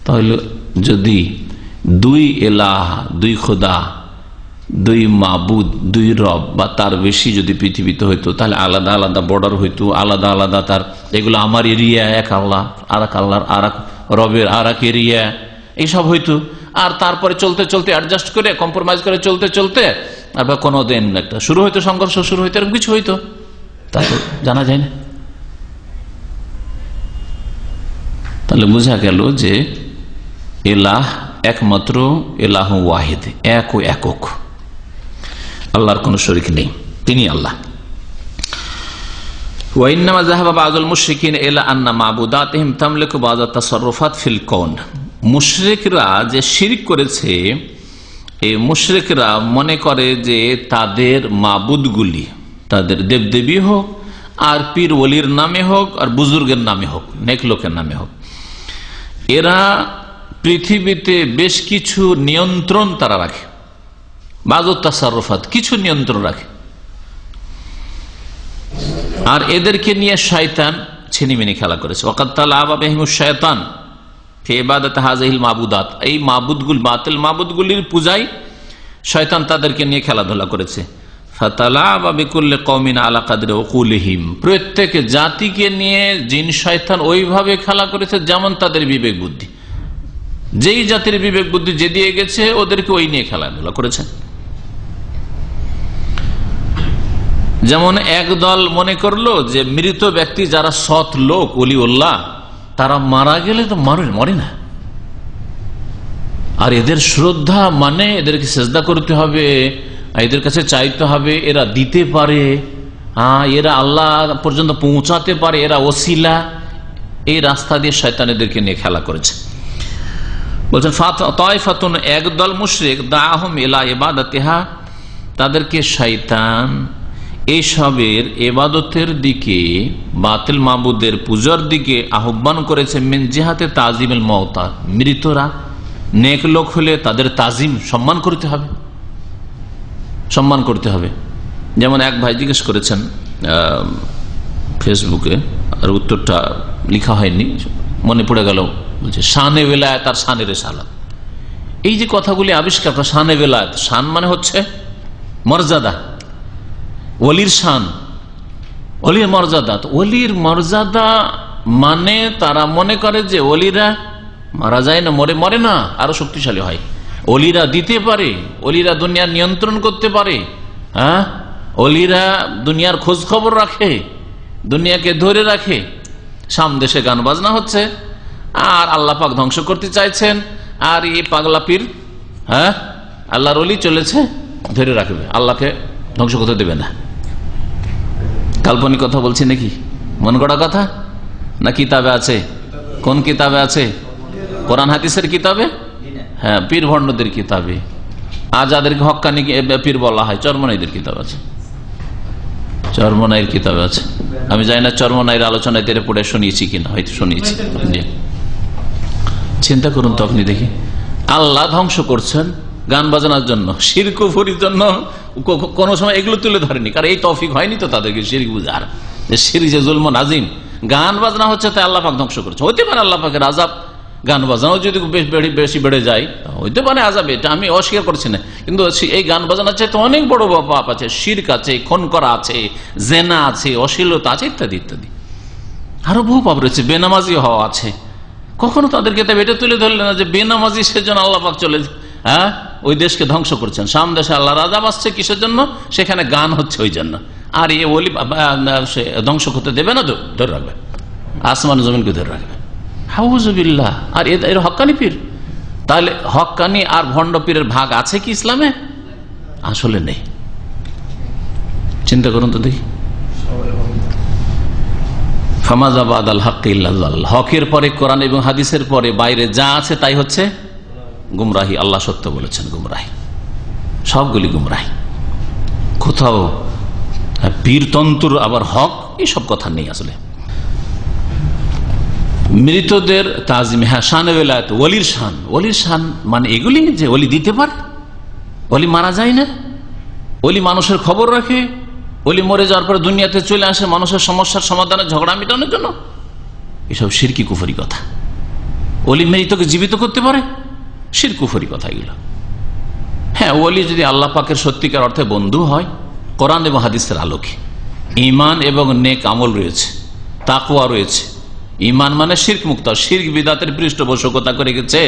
তাহলে যদি দুই এলাহ, দুই খোদা, দুই মাবুদ, দুই রব বা তার বেশি যদি পৃথিবীতে হইতো, তাহলে আলাদা আলাদা বর্ডার হইতো, আলাদা আলাদা তার, এগুলো আমার এরিয়া, এক আল্লাহ, আর এক আল্লাহর আর এক রবের আর এক এরিয়া, এইসব হইতো। আর তারপরে চলতে চলতে অ্যাডজাস্ট করে, কম্প্রোমাইজ করে চলতে চলতে আর বা কোনো দিন একটা শুরু হইতো, সংঘর্ষ শুরু হইতো, এরকম কিছু হইতো, তা তো জানা যায় না। তাহলে বোঝা গেল যে এলাহ একমাত্র এলাহ ওয়াহিদ, এক ও একক, আল্লাহর কোন শরীক নেই, তিনি আল্লাহ। ওয়াইন্নামা যাহাবা বাযুল মুশরিকিন ইলা আন্না মাবুদাতিহিম তামলিকু বাযা তাসাররুফাত ফিল কাউন। মুশরিকরা যে শিরক করেছে, এই মুশরিকরা মনে করে যে তাদের মাবুদগুলি, তাদের দেবদেবী হোক আর পীর ওলির নামে হোক আর বুজুর্গের নামে হোক, নেক লোকের নামে হোক, এরা পৃথিবীতে বেশ কিছু নিয়ন্ত্রণ তারা রাখে, বাযুত তাসাররুফাত, কিছু নিয়ন্ত্রণ রাখে। আর এদেরকে নিয়ে শয়তান ছিনিমিনি খেলা করেছে। ওয়াকাদ তালাবা বিহিমুশ শায়তান ফি ইবাদাতি হাযিহিল মাবুদাত, এই মাবুদগুলি, বাতিল মাবুদগুলির পূজায় শয়তান তাদেরকে নিয়ে খেলাধুলা করেছে। ফাতালাবা বিকুল্লি কওমিন আলা কাদরি উকুলিহিম, প্রত্যেক জাতিকে নিয়ে জিন শয়তান ওইভাবে খেলা করেছে যেমন তাদের বিবেক বুদ্ধি, যেই জাতির বিবেক বুদ্ধি যে দিয়ে গেছে ওদেরকে ওই নিয়ে খেলাধুলা করেছে। যেমন একদল মনে করলো যে মৃত ব্যক্তি যারা সৎ লোক, ওলিউল্লাহ, তারা মারা গেলে তো মরে না, আর এদের শ্রদ্ধা মানে এদেরকে সেজদা করতে হবে, এদের কাছে চাইতে হবে, এরা দিতে পারে, এরা আল্লাহ পর্যন্ত পৌঁছাতে পারে, এরা ওসিলা, এই রাস্তা দিয়ে শয়তান এদেরকে নিয়ে খেলা করেছে। বলছেন তায়ফাতুন, একদল মুশরিক, দাআহুম ইলা ইবাদাতিহা, তাদেরকে শয়তান এইসবের ইবাদতের দিকে, বাতিল মাবুদের পূজার দিকে আহ্বান করেছে, মিন জিহাতে তাজিমিল মাউতা, মৃতরা নেক লোক হলে তাদের তাজিম সম্মান করতে হবে, সম্মান করতে হবে। যেমন এক ভাই জিজ্ঞেস করেছেন ফেসবুকে, আর উত্তরটা লেখা হয়নি, মনে পড়ে গেল, বলছে শানে বেলায়েত আর শানে রেসালাত। এই যে কথাগুলি আবিষ্কার করা, শানে বেলায়েত, শান মানে হচ্ছে মর্যাদা, ওলির শান, ওলির মর্যাদা। ওলির মর্যাদা মানে তারা মনে করে যে ওলিরা মারা যায় না, মরে না, আরো শক্তিশালী হয়। ওলিরা দিতে পারে, ওলিরা দুনিয়ার নিয়ন্ত্রণ করতে পারে, হ্যাঁ, ওলিরা দুনিয়ার খোঁজ খবর রাখে, দুনিয়াকে ধরে রাখে। সামদেশে গান বাজনা হচ্ছে আর আল্লাহ পাক ধ্বংস করতে চাইছেন, আর এই পাগলা পীর, হ্যাঁ, আল্লাহর ওলি চলেছে, ধরে রাখবে, আল্লাহকে ধ্বংস করতে দেবে না। কাল্পনিক কথা বলছি নাকি, মন গড়া কথা না? কিতাবে আছে, কোন কিতাবে আছে? কোরআন হাদিসের কিতাবে, হ্যাঁ, পীর ভণ্ডদের কিতাবে। আর যাদেরকে হক্কানি পীর বলা হয়, চরমনাইদের কিতাব আছে, চরমনাইয়ের কিতাবে আছে। আমি জানি না চরমনাইয়ের আলোচনায় তেরে পড়ে শুনিয়েছি কিনা, হয়তো শুনিয়েছি। চিন্তা করুন তো আপনি, দেখি আল্লাহ ধ্বংস করছেন গান বাজনার জন্য, শিরক কুফরির জন্য। কোন সময় এগুলো তুলে ধরেনি, কারণ এই তৌফিক হয়নি তো তাদেরকে শিরক বুঝার, যে শিরক যে জুলম নাজিম, গান বাজনা হচ্ছে তাই আল্লাহ পাক ধ্বংস করছে। হইতে পারে আল্লাহ পাকের আযাব গান বাজনাও যদি বেশি বেড়ে যায়, হইতে পারে আযাব, এটা আমি অস্বীকার করছি না। কিন্তু এই গান বাজনার চাইতে অনেক বড় পাপ আছে, শিরক আছে, খুন করা আছে, জেনা আছে, অশ্লীলতা আছে, ইত্যাদি ইত্যাদি, আরো বহু পাপ রয়েছে, বেনামাজি হওয়া আছে। কখনো তাদেরকে এটা তুলে ধরলেন না যে বেনামাজি সেজন্য আল্লাহ পাক চলে, হ্যাঁ, ওই দেশকে ধ্বংস করছেন। সাম দেশে আল্লাহর আযাব আসছে কিসের জন্য? সেখানে গান হচ্ছে ওই জন্য। আর এ ওলি ধ্বংস করতে দেবে না, তো ধরে রাখবে, আসমান জমিনকে ধরে রাখবে। হাউজুবিল্লাহ। আর এর হক্কানি পীর, তাহলে হক্কানি আর ভণ্ড পীরের ভাগ আছে কি ইসলামে? আসলে নেই। চিন্তা করুন তো দেখি। হকের পরে, কোরআন এবং হাদিসের পরে বাইরে যা আছে তাই হচ্ছে গুমরাহি। আল্লাহ সত্য বলেছেন, গুমরাহি, সবগুলি গুমরাহি। কোথাও পীরতন্ত্র আবার হক, এইসব কথা নেই আসলে। মৃতদের তাজিম, হ্যাঁ, শানে বেলায়েত, ওলির শান। ওলির শান মানে এগুলি যে ওলি দিতে পারে, ওলি মারা যায় না, ওলি মানুষের খবর রাখে, ওলি মরে যাওয়ার পরে দুনিয়াতে চলে আসে মানুষের সমস্যার সমাধানে, ঝগড়া মেটানোর জন্য। এসব শিরকি কুফরি কথা। ওলি মৃতকে জীবিত করতে পারে, শিরক কুফরি কথা এগুলো। হ্যাঁ, ওলি যদি আল্লাহ পাকের সত্যিকার অর্থে বন্ধু হয়, কোরআন এবং হাদিসের আলোকে, ঈমান এবং নেক আমল রয়েছে, তাকওয়া রয়েছে। ঈমান মানে শিরক মুক্ত, শিরক বিদাতের পৃষ্ঠপোষকতা করে গেছে,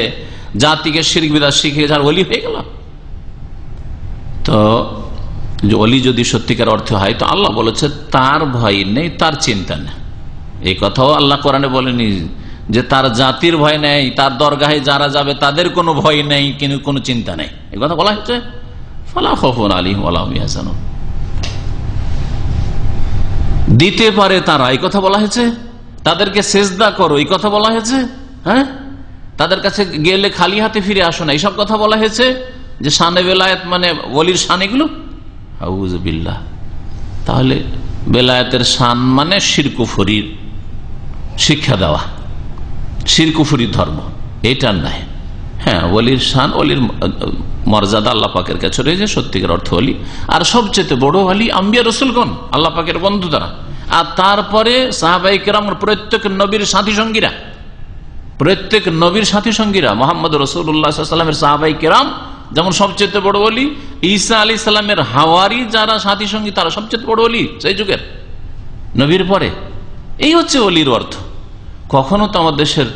জাতিকে শিরক বিদাত শিখে যার ওলি হয়ে গেল। তো ওলি যদি সত্যিকার অর্থে হয়, তো আল্লাহ বলেছে তার ভয় নেই, তার চিন্তা নেই। এই কথাও আল্লাহ কোরআনে বলেনি যে তার জাতির ভয় নেই, তার দরগাহে যারা যাবে তাদের কোনো ভয় নেই, কিন্তু কোনো চিন্তা নেই, এই কথা বলা হয়েছে। ফালা খাউফুন আলাইহিম ওয়া লা হুম ইয়াহজানুন। দিতে পারে তারা, এই কথা বলা হয়েছে। তাদেরকে সেজদা করো, এই কথা বলা হয়েছে। হ্যাঁ, তাদের কাছে গেলে খালি হাতে ফিরে আসো না, এইসব কথা বলা হয়েছে। যে শানে বেলায়েত মানে ওলির শান, এগুলো আউযুবিল্লাহ। তাহলে বেলায়েতের শান মানে শিরক কুফরির শিক্ষা দেওয়া, শিরক কুফরির ধর্ম, এটা নাই। হ্যাঁ, ওলির শান, ওলির মর্যাদা আল্লাহ পাকের কাছে রয়েছে, সত্যিকার অর্থ ওলি। আর সবচেয়ে বড় ওলি আম্বিয়া রাসূলগণ, আল্লাহ পাকের বন্ধু তারা। আর তারপরে সাহাবায়ে কেরাম, প্রত্যেক নবীর সাথী সঙ্গীরা, প্রত্যেক নবীর সাথী সঙ্গীরা, মুহাম্মদ রাসূলুল্লাহ সাল্লাল্লাহু আলাইহি ওয়াসাল্লামের সাহাবায়ে কেরাম যেমন সবচেয়ে বড় ওলি, ঈসা আলাইহিস সালামের হাওয়ারি যারা সাথী সঙ্গী তারা সবচেয়ে বড় ওলি সেই যুগের, নবীর পরে। এই হচ্ছে ওলির অর্থ। কখনো তো আমার দেশের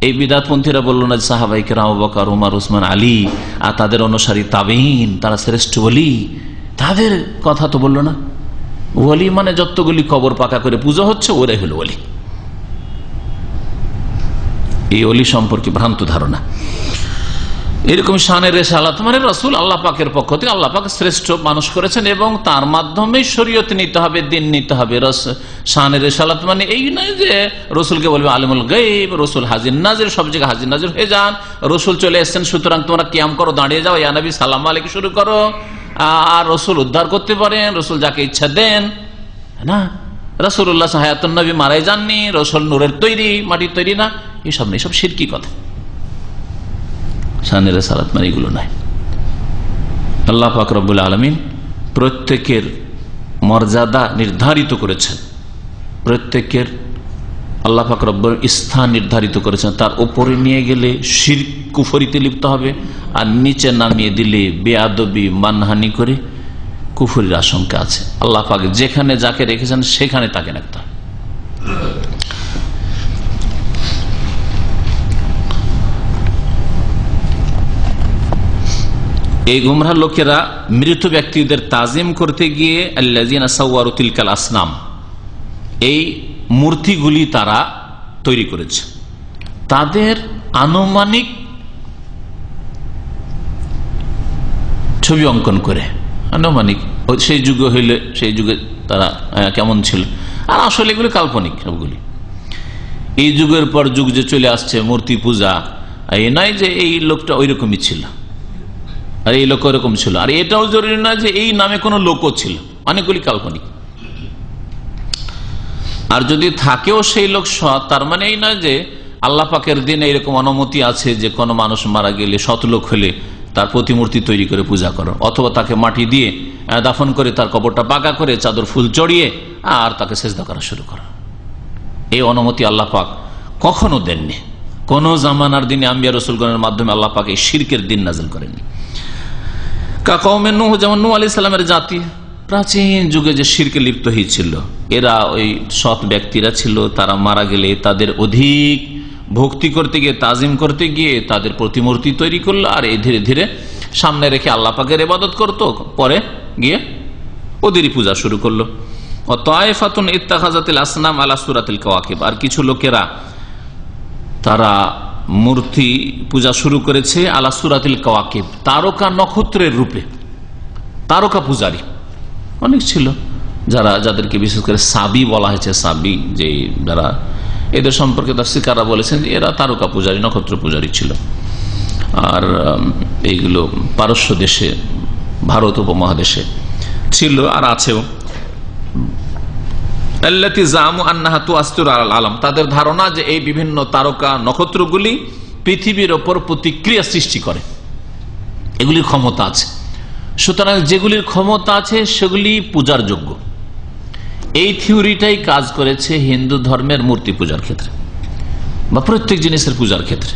এই বিদাতপন্থীরা বলল না সাহাবায়ে কেরাম আবু বকর, ওমর, ওসমান, আলী আর তাদের অনুসারী তাবেঈন তারা শ্রেষ্ঠ ওলি, তাদের কথা তো বললো না। ওলি মানে যতগুলি কবর পাকা করে পূজা হচ্ছে ওরাই হলো ওলি। এই ওলি সম্পর্কে ভ্রান্ত ধারণা। এরকম শানের রেসালাত মানে রাসূল আল্লাহ পাকের পক্ষ থেকে আল্লাহ পাক শ্রেষ্ঠ মানুষ করেছেন এবং তার মাধ্যমে শরীয়ত নিতে হবে, দিন নিতে হবে। শানের রেসালাত মানে এই নয় যে রসুলকে বলবে আলিমুল গায়ব, রসুল হাজির নাজির, সব জায়গায় হাজির নাজির হয়ে যান, রসুল চলে এসছেন সুতরাং তোমরা কিয়াম করো, দাঁড়িয়ে যাও, ইয়া নবী সালাম আলাইকুম শুরু করো। আর রসুল উদ্ধার করতে পারেন, রসুল যাকে ইচ্ছা দেন না। রাসূলুল্লাহ হায়াতুন নবী মারাই যাননি, রসুল নূরের তৈরি, মাটির তৈরি না, এসব নেই, সব শিরকি কথা। শানে রেসালাত মানে এগুলো নাই। আল্লাহ পাক রব্বুল আলামিন প্রত্যেকের মর্যাদা নির্ধারিত করেছেন, প্রত্যেকের আল্লাহ পাক রব্বুল স্থান নির্ধারিত করেছেন। তার উপরে নিয়ে গেলে শিরক কুফরিতে লিপ্ত হবে, আর নিচে নামিয়ে দিলে বেয়াদবি মানহানি করে কুফরির আশঙ্কা আছে। আল্লাহ পাক যেখানে যাকে রেখেছেন সেখানে তাকে রাখতে হবে। এই গুমরাহ লোকেরা মৃত ব্যক্তিদের তাজিম করতে গিয়ে আল্লাযিনা সাওয়ারু তিলকাল আসনাম, এই মূর্তিগুলি তারা তৈরি করেছে। তাদের আনুমানিক ছবি অঙ্কন করে, আনুমানিক সেই যুগে হইলে সেই যুগে তারা কেমন ছিল, আর আসলে এগুলি কাল্পনিক সবগুলি। এই যুগের পর যুগ যে চলে আসছে মূর্তি পূজা, এই নয় যে এই লোকটা ওই রকমই ছিল আর এই লোক ওরকম ছিল, আর এটাও জরুরি না যে এই নামে কোনো লোকও ছিল, অনেকগুলি কাল্পনিক। আর যদি থাকেও সেই লোক সৎ, তার মানে এই নয় যে আল্লাহ পাকের দিনে এরকম অনুমতি আছে যে কোনো মানুষ মারা গেলে সৎ লোক হলে তার প্রতিমূর্তি তৈরি করে পূজা করো, অথবা তাকে মাটি দিয়ে দাফন করে তার কবরটা পাকা করে চাদর ফুল চড়িয়ে আর তাকে সেজদা করা শুরু করো। এই অনুমতি আল্লাহ পাক কখনো দেননি। কোন জামানার দিনে আম্বিয়া রাসূলগণের মাধ্যমে আল্লাহ পাক এই শিরকের দিন নাযিল করেননি। কওমে নূহ, যেমন নূহ আলাইহিস সালামের জাতি প্রাচীন যুগে যে শিরকে লিপ্ত হয়েছিল, এরা ওই সৎ ব্যক্তিরা ছিল, তারা মারা গেলে তাদের অধিক ভক্তি করতে গিয়ে, তাজিম করতে গিয়ে তাদের প্রতিমূর্তি তৈরি করলো, আর এই ধীরে ধীরে সামনে রেখে আল্লাহ পাকের ইবাদত করতো, পরে গিয়ে ওদেরই পূজা শুরু করলো। তায়েফাতুন ইত্তাখাযাতিল আসনাম আলা সূরাতিল কাওয়াকিব, আর কিছু লোকেরা তারা মূর্তি পূজা শুরু করেছে আলা সূরাতিল কাওয়াকিব, তারকা নক্ষত্রের রূপে। তারকা পূজারী অনেক ছিল, যাদেরকে বিশেষ করে সাবি বলা হয়েছে। সাবি, যে যারা এদের সম্পর্কে তাফসীরকাররা বলেছেন যে এরা তারকা পূজারী, নক্ষত্র পূজারী ছিল। আর এইগুলো পারস্য দেশে, ভারত উপমহাদেশে ছিল আর আছেও। আল্লাতী জামু আন্নাহা তুআসতিরু আলাল আলাম, তাদের ধারণা যে এই বিভিন্ন তারকা নক্ষত্রগুলি পৃথিবীর ওপর প্রতিক্রিয়া সৃষ্টি করে, এগুলির ক্ষমতা আছে। সুতরাং যেগুলির ক্ষমতা আছে সেগুলি পূজার যোগ্য। এই থিওরিটাই কাজ করেছে হিন্দু ধর্মের মূর্তি পূজার ক্ষেত্রে বা প্রত্যেক জিনিসের পূজার ক্ষেত্রে।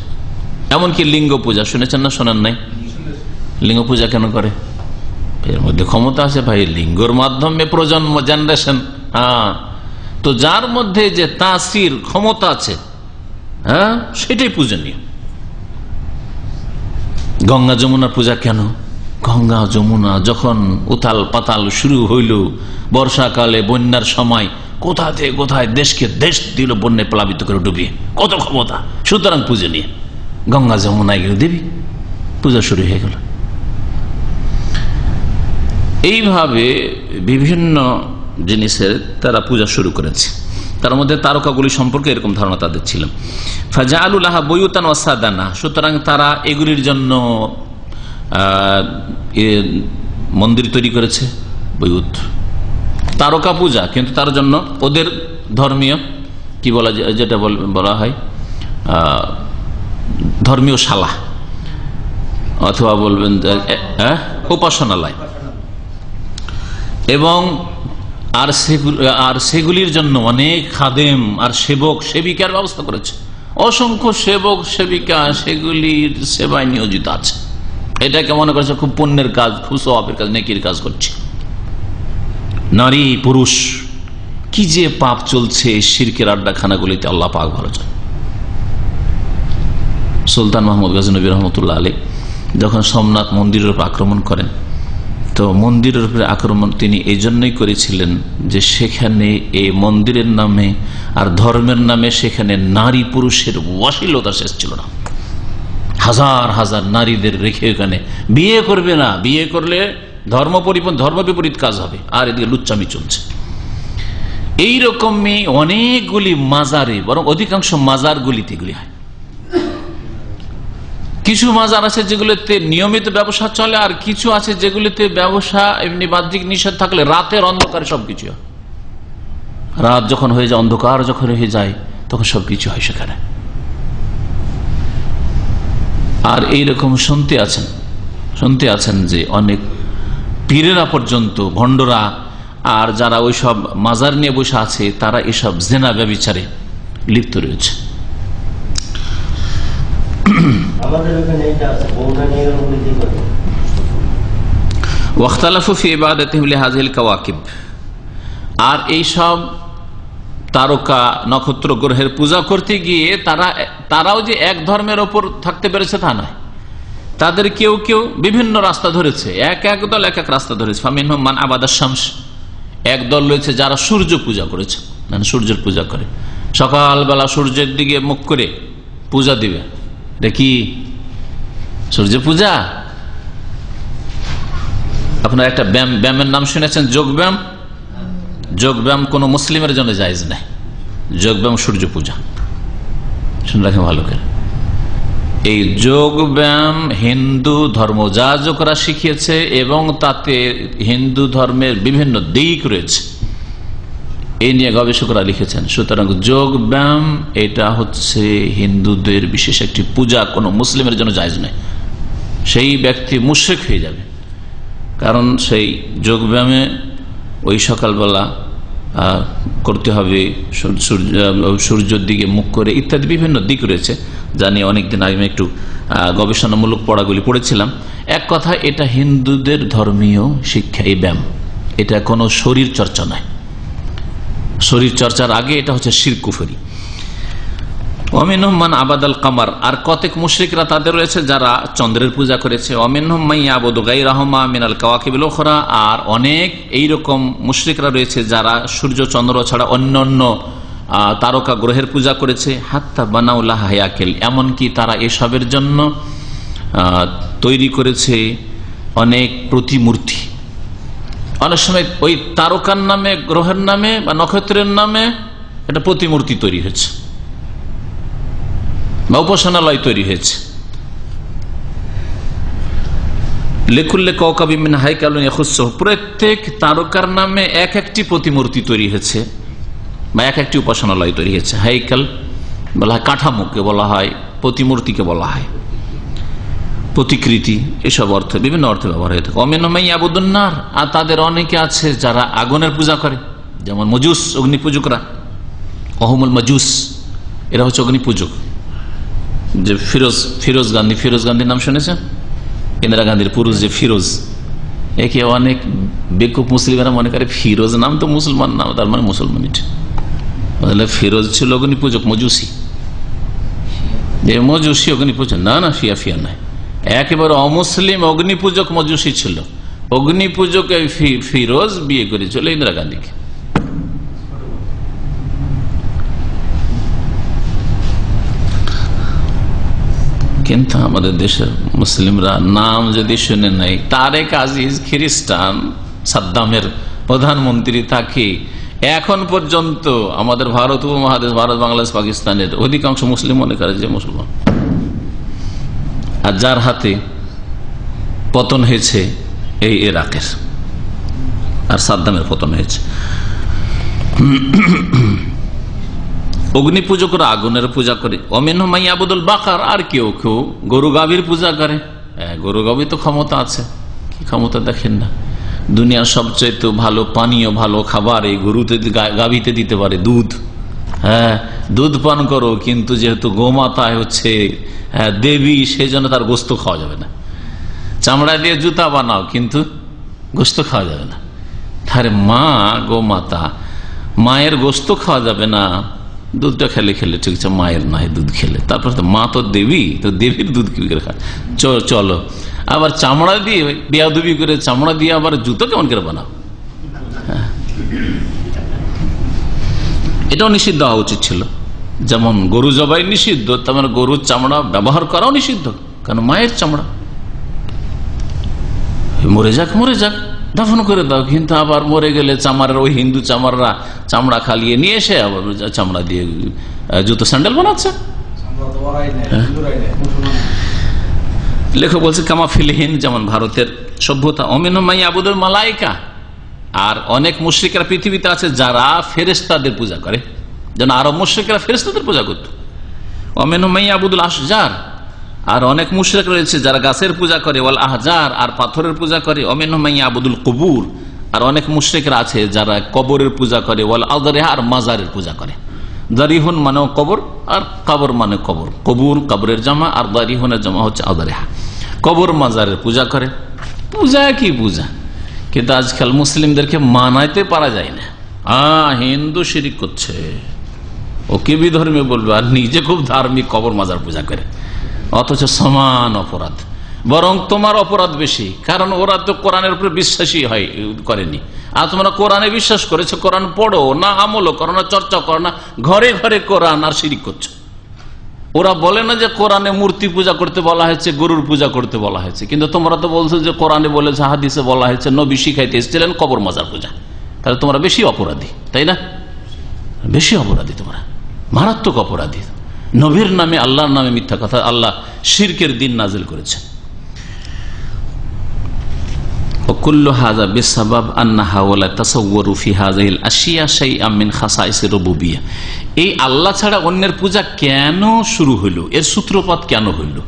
এমনকি লিঙ্গ পূজা শুনেছেন না শোনেন নাই? লিঙ্গ পূজা কেন করে? এর মধ্যে ক্ষমতা আছে ভাই, লিঙ্গর মাধ্যমে প্রজন্ম, জেনারেশন। হ্যাঁ, তো যার মধ্যে যে তাসির ক্ষমতা আছে, হ্যাঁ, সেটাই পূজনীয়। গঙ্গা যমুনার পূজা কেন? গঙ্গা যমুনা যখন উথাল পাতাল শুরু হইল বর্ষাকালে, বন্যার সময়, কোথা থেকে কোথায় দেশকে দেশ দিল বন্যায় প্লাবিত করে ডুবিয়ে, কত ক্ষমতা। সুতরাং পূজনীয়। গঙ্গা যমুনায় গেল দেবী, পূজা শুরু হয়ে গেল। এইভাবে বিভিন্ন জিনিসের তারা পূজা শুরু করেছে। তার মধ্যে তারকাগুলি সম্পর্কে এরকম ধারণা তাদের ছিল। ফাজাআলু লাহা বুয়ুতান ওয়া সাদানা, সুতরাং তারা এগুলির জন্য মন্দির তৈরি করেছে, বুয়ুত, তারকা পূজা, কিন্তু তার জন্য ওদের ধর্মীয় কি বলা, যেটা বলা হয় ধর্মীয় শালা, অথবা বলবেন উপাসনালয়, এবং আর সেগুলির জন্য অনেক খাদেম আর সেবক সেবিকার ব্যবস্থা করেছে। অসংখ্য সেবক সেবিকা সেগুলির সেবায় নিয়োজিত আছে। এটাকে মনে করছে খুব পুণ্যের কাজ, খুব সওয়াবের কাজ, নেকির কাজ করছে। নারী পুরুষ কি যে পাপ চলছে শিরকের আড্ডাখানাগুলিতে, আল্লাহ পাক ভালো জানেন। সুলতান মাহমুদ গজনবী রহমতুল্লাহ আলাইহি যখন সোমনাথ মন্দিরের উপর আক্রমণ করেন, তো মন্দিরের উপরে আক্রমণ তিনি এই জন্যই করেছিলেন যে সেখানে এই মন্দিরের নামে আর ধর্মের নামে সেখানে নারী পুরুষের অশ্লীলতা শেষ ছিল না। হাজার হাজার নারীদের রেখে ওখানে বিয়ে করবে না, বিয়ে করলে ধর্ম বিপরীত কাজ হবে, আর এদিকে লুচ্চামি চলছে। এইরকমই অনেকগুলি মাজারে, বরং অধিকাংশ মাজারগুলিতে এগুলি হয়। কিছু মাজার আছে যেগুলোতে নিয়মিত ব্যবসা চলে, আর কিছু আছে যেগুলিতে ব্যবসা এমনি বাহ্যিক নিষেধ থাকলে রাতের অন্ধকারে সবকিছু হয়। রাত যখন হয়ে যায়, অন্ধকার যখন হয়ে যায়, তখন সবকিছু হয় সেখানে। আর এইরকম শুনতে আছেন যে অনেক পীরেরা পর্যন্ত, ভণ্ডরা আর যারা ওইসব মাজার নিয়ে বসে আছে, তারা এসব জেনা ব্যভিচারে লিপ্ত রয়েছে। ওয়াখতালাফু ফি ইবাদাতিহিম লিহাযিহিল কাওয়াকিব, আর এইসব তারকা নক্ষত্র গ্রহের পূজা করতে গিয়ে তারাও যে এক ধর্মের ওপর থাকতে পেরেছে তা নয়। তাদের কেউ কেউ বিভিন্ন রাস্তা ধরেছে, এক দল এক রাস্তা ধরেছে। ফামিনহুম মান আবাদাশ শামস, এক দল রয়েছে যারা সূর্য পূজা করেছে, মানে সূর্যের পূজা করে, সকালবেলা সূর্যের দিকে মুখ করে পূজা দিবে। দেখি সূর্য পূজা। আপনার একটা ব্যায়ামের নাম শুনেছেন, যোগ ব্যায়াম। যোগ ব্যায়াম কোন মুসলিমের জন্য জায়েজ নাই। যোগ ব্যায়াম সূর্য পূজা, শুনে রাখেন ভালো করে। এই যোগ ব্যায়াম হিন্দু ধর্মযাজকরা শিখিয়েছে এবং তাতে হিন্দু ধর্মের বিভিন্ন দিক রয়েছে, এই নিয়ে গবেষকরা লিখেছেন। সুতরাং যোগ ব্যায়াম এটা হচ্ছে হিন্দুদের বিশেষ একটি পূজা, কোনো মুসলিমের জন্য জায়েজ নয়। সেই ব্যক্তি মুশরিক হয়ে যাবে, কারণ সেই যোগ ব্যায়ামে ওই সকালবেলা করতে হবে, সূর্যের দিকে মুখ করে ইত্যাদি বিভিন্ন দিক রয়েছে, যা নিয়ে অনেকদিন আগে আমি একটু গবেষণামূলক পড়াগুলি পড়েছিলাম। এক কথা, এটা হিন্দুদের ধর্মীয় শিক্ষা। এই ব্যায়াম এটা কোনো শরীর চর্চা নয়। শরীর চর্চার আগে এটা হচ্ছে শিরক কুফরি। ওয়ামিনহুম মান আবাদাল কামার, আর কতক মুশরিকরা তাদের রয়েছে যারা চন্দ্রের পূজা করেছে। ওয়ামিনহুম মান ইয়াবুদু গায়রাহুমা মিনাল কাওয়াকিবিল উখরা, আর অনেক এইরকম মুশরিকরা রয়েছে যারা সূর্য চন্দ্র ছাড়া অন্যান্য তারকা গ্রহের পূজা করেছে। হাত্তা বানাউলা হায়াকেল, এমনকি তারা এসবের জন্য তৈরি করেছে অনেক প্রতিমূর্তি। অনেক সময় ওই তারকার নামে, গ্রহের নামে বা নক্ষত্রের নামে একটা প্রতিমূর্তি তৈরি হয়েছে বা উপাসনালয় তৈরি হয়েছে। লিকুল্লি কাওকাবিন মিন হাইকালুন ইয়াখুসসুহু, প্রত্যেক তারকার নামে এক একটি প্রতিমূর্তি তৈরি হয়েছে বা এক একটি উপাসনালয় তৈরি হয়েছে। হাইকাল বলা হয় কাঠামোকে, বলা হয় প্রতিমূর্তিকে, বলা হয় প্রতিকৃতি, এসব অর্থে বিভিন্ন অর্থে ব্যবহার হয়ে থাকে। ওমিনহুম মান ইয়াবুদুন নার, আর তাদের অনেকে আছে যারা আগুনের পূজা করে, যেমন মজুস, অগ্নিপূজকরা। ওহুমুল মাজুস, এরা হচ্ছে অগ্নিপূজক। যে ফিরোজ গান্ধীর নাম শুনেছেন? ইন্দিরা গান্ধীর পুরুষ যে ফিরোজ, একে অনেক বেকুব মুসলিমেরা মনে করে ফিরোজ নাম তো মুসলমান নাম, তার মানে মুসলমান। ফিরোজ ছিল অগ্নিপূজক, মজুসি। যে মজুসি অগ্নিপূজক না, ফিয়া নাই, একেবারে অমুসলিম অগ্নিপূজক মজুসি ছিল। অগ্নিপূজক ফিরোজ বিয়ে করেছিল ইন্দিরা গান্ধীকে। কিন্তু আমাদের দেশের মুসলিমরা নাম যদি শুনে নাই, তারেক আজিজ খ্রিস্টান, সাদ্দামের প্রধানমন্ত্রী, তাকে এখন পর্যন্ত আমাদের ভারত উপমহাদেশ, ভারত, বাংলাদেশ, পাকিস্তানের অধিকাংশ মুসলিম মনে করে যে মুসলমান। আর যার হাতে পতন হয়েছে এই ইরাকের, আর সাদ্দামের পতন হয়েছে। অগ্নিপূজকরা আগুনের পূজা করে। ওমিনহুম মান ইয়াবুদুল বাকার, আর কেউ কেউ গরু গাভীর পূজা করে। গরু গাভী তো ক্ষমতা আছে, কি ক্ষমতা দেখেন না। দুনিয়ার সবচেয়ে ভালো পানীয়, ভালো খাবার এই গরুতে, গাভীতে দিতে পারে দুধ। দুধ পান করো, কিন্তু যেহেতু গোমাতা হচ্ছে দেবী, সেই জন্য তার গোস্ত খাওয়া যাবে না। চামড়া দিয়ে জুতা বানাও, কিন্তু গোস্ত খাওয়া যাবে না। তার মা গোমাতা, মায়ের গোস্ত খাওয়া যাবে না, দুধটা খেলে ঠিক আছে, মায়ের নাই দুধ খেলে। তারপর তো মা তো দেবী, তো দেবীর দুধ কি করে খায়? চলো আবার চামড়া দিয়ে বেয়াদবি করে, চামড়া দিয়ে আবার জুতো কেমন করে বানাও? এটাও নিষিদ্ধ হওয়া উচিত ছিল। যেমন গরু জবাই নিষিদ্ধ, তেমন গরুর চামড়া ব্যবহার করাও নিষিদ্ধ, কারণ মায়ের চামড়া। মরে যাক দাফন করে দাও, কিন্তু আবার মরে গেলে চামড়ার, ওই হিন্দু চামড়ারা চামড়া খালিয়ে নিয়ে এসে আবার চামড়া দিয়ে জুতো স্যান্ডেল বানাচ্ছে। লেখক বলছে কামা ফিলহিন, যেমন ভারতের সভ্যতা। ওমিনহুম মান ইয়াবুদুল মালাইকা, আর অনেক মুশরিকরা পৃথিবীতে আছে যারা ফেরেশতাদের পূজা করে, যেন আরব মুশরিকরা ফেরেশতাদের পূজা করত। ওমিনহুম মান ইয়াবুদুল আশজার, আর অনেক মুশরিক রয়েছে যারা গাছের পূজা করে, ওয়াল আহজার, আর পাথরের পূজা করে, অমিনহুম মান ইয়াবুদুল কুবুর, আর অনেক মুশরিকরা আছে যারা কবরের পূজা করে, ওয়াল আযরিহা, আর মাজারের পূজা করে। দারিহুন মানেও কবর, আর কবর মানে কবর, কবুর কবরের জামা, আর দারিহুনের জামা হচ্ছে আযরিহা। কবর মাজারের পূজা করে। পূজা কি পূজা, কিন্তু আজকাল মুসলিমদেরকে মানাইতে পারা যায় না। হিন্দু শিরিক করছে, ওকে বিধর্মী বলবে, আর নিজে খুব ধার্মিক, কবর মাজার পূজা করে, অথচ সমান অপরাধ। বরং তোমার অপরাধ বেশি, কারণ ওরা তো কোরআনের উপরে বিশ্বাসী করেনি, আর তোমরা কোরআনে বিশ্বাস করেছো, কোরআন পড়ো না, আমলও করো না, চর্চা করো না, ঘরে ঘরে কোরআন আর শিরিক করছো। ওরা বলে না যে কোরআনে মূর্তি পূজা করতে বলা হয়েছে, গরুর পূজা করতে বলা হয়েছে, কিন্তু তোমরা তো বলছো যে কোরআনে বলেছে, হাদিসে বলা হয়েছে, নবী শিখাইতে এসেছিলেন কবর মাজার পূজা। তাহলে তোমরা বেশি অপরাধী, তাই না? বেশি অপরাধী, তোমরা মারাত্মক অপরাধী। নবীর নামে, আল্লাহর নামে মিথ্যা কথা, আল্লাহ শিরকের দিন নাজিল করেছেন। وكل هذا بسبب أنها ولا تصور في هذه الأشياء شيئا من خصائص الربوبية। এই আল্লাহ ছাড়া অন্যের পূজা কেন শুরু হলো, এর সূত্রপাত কেন হলো?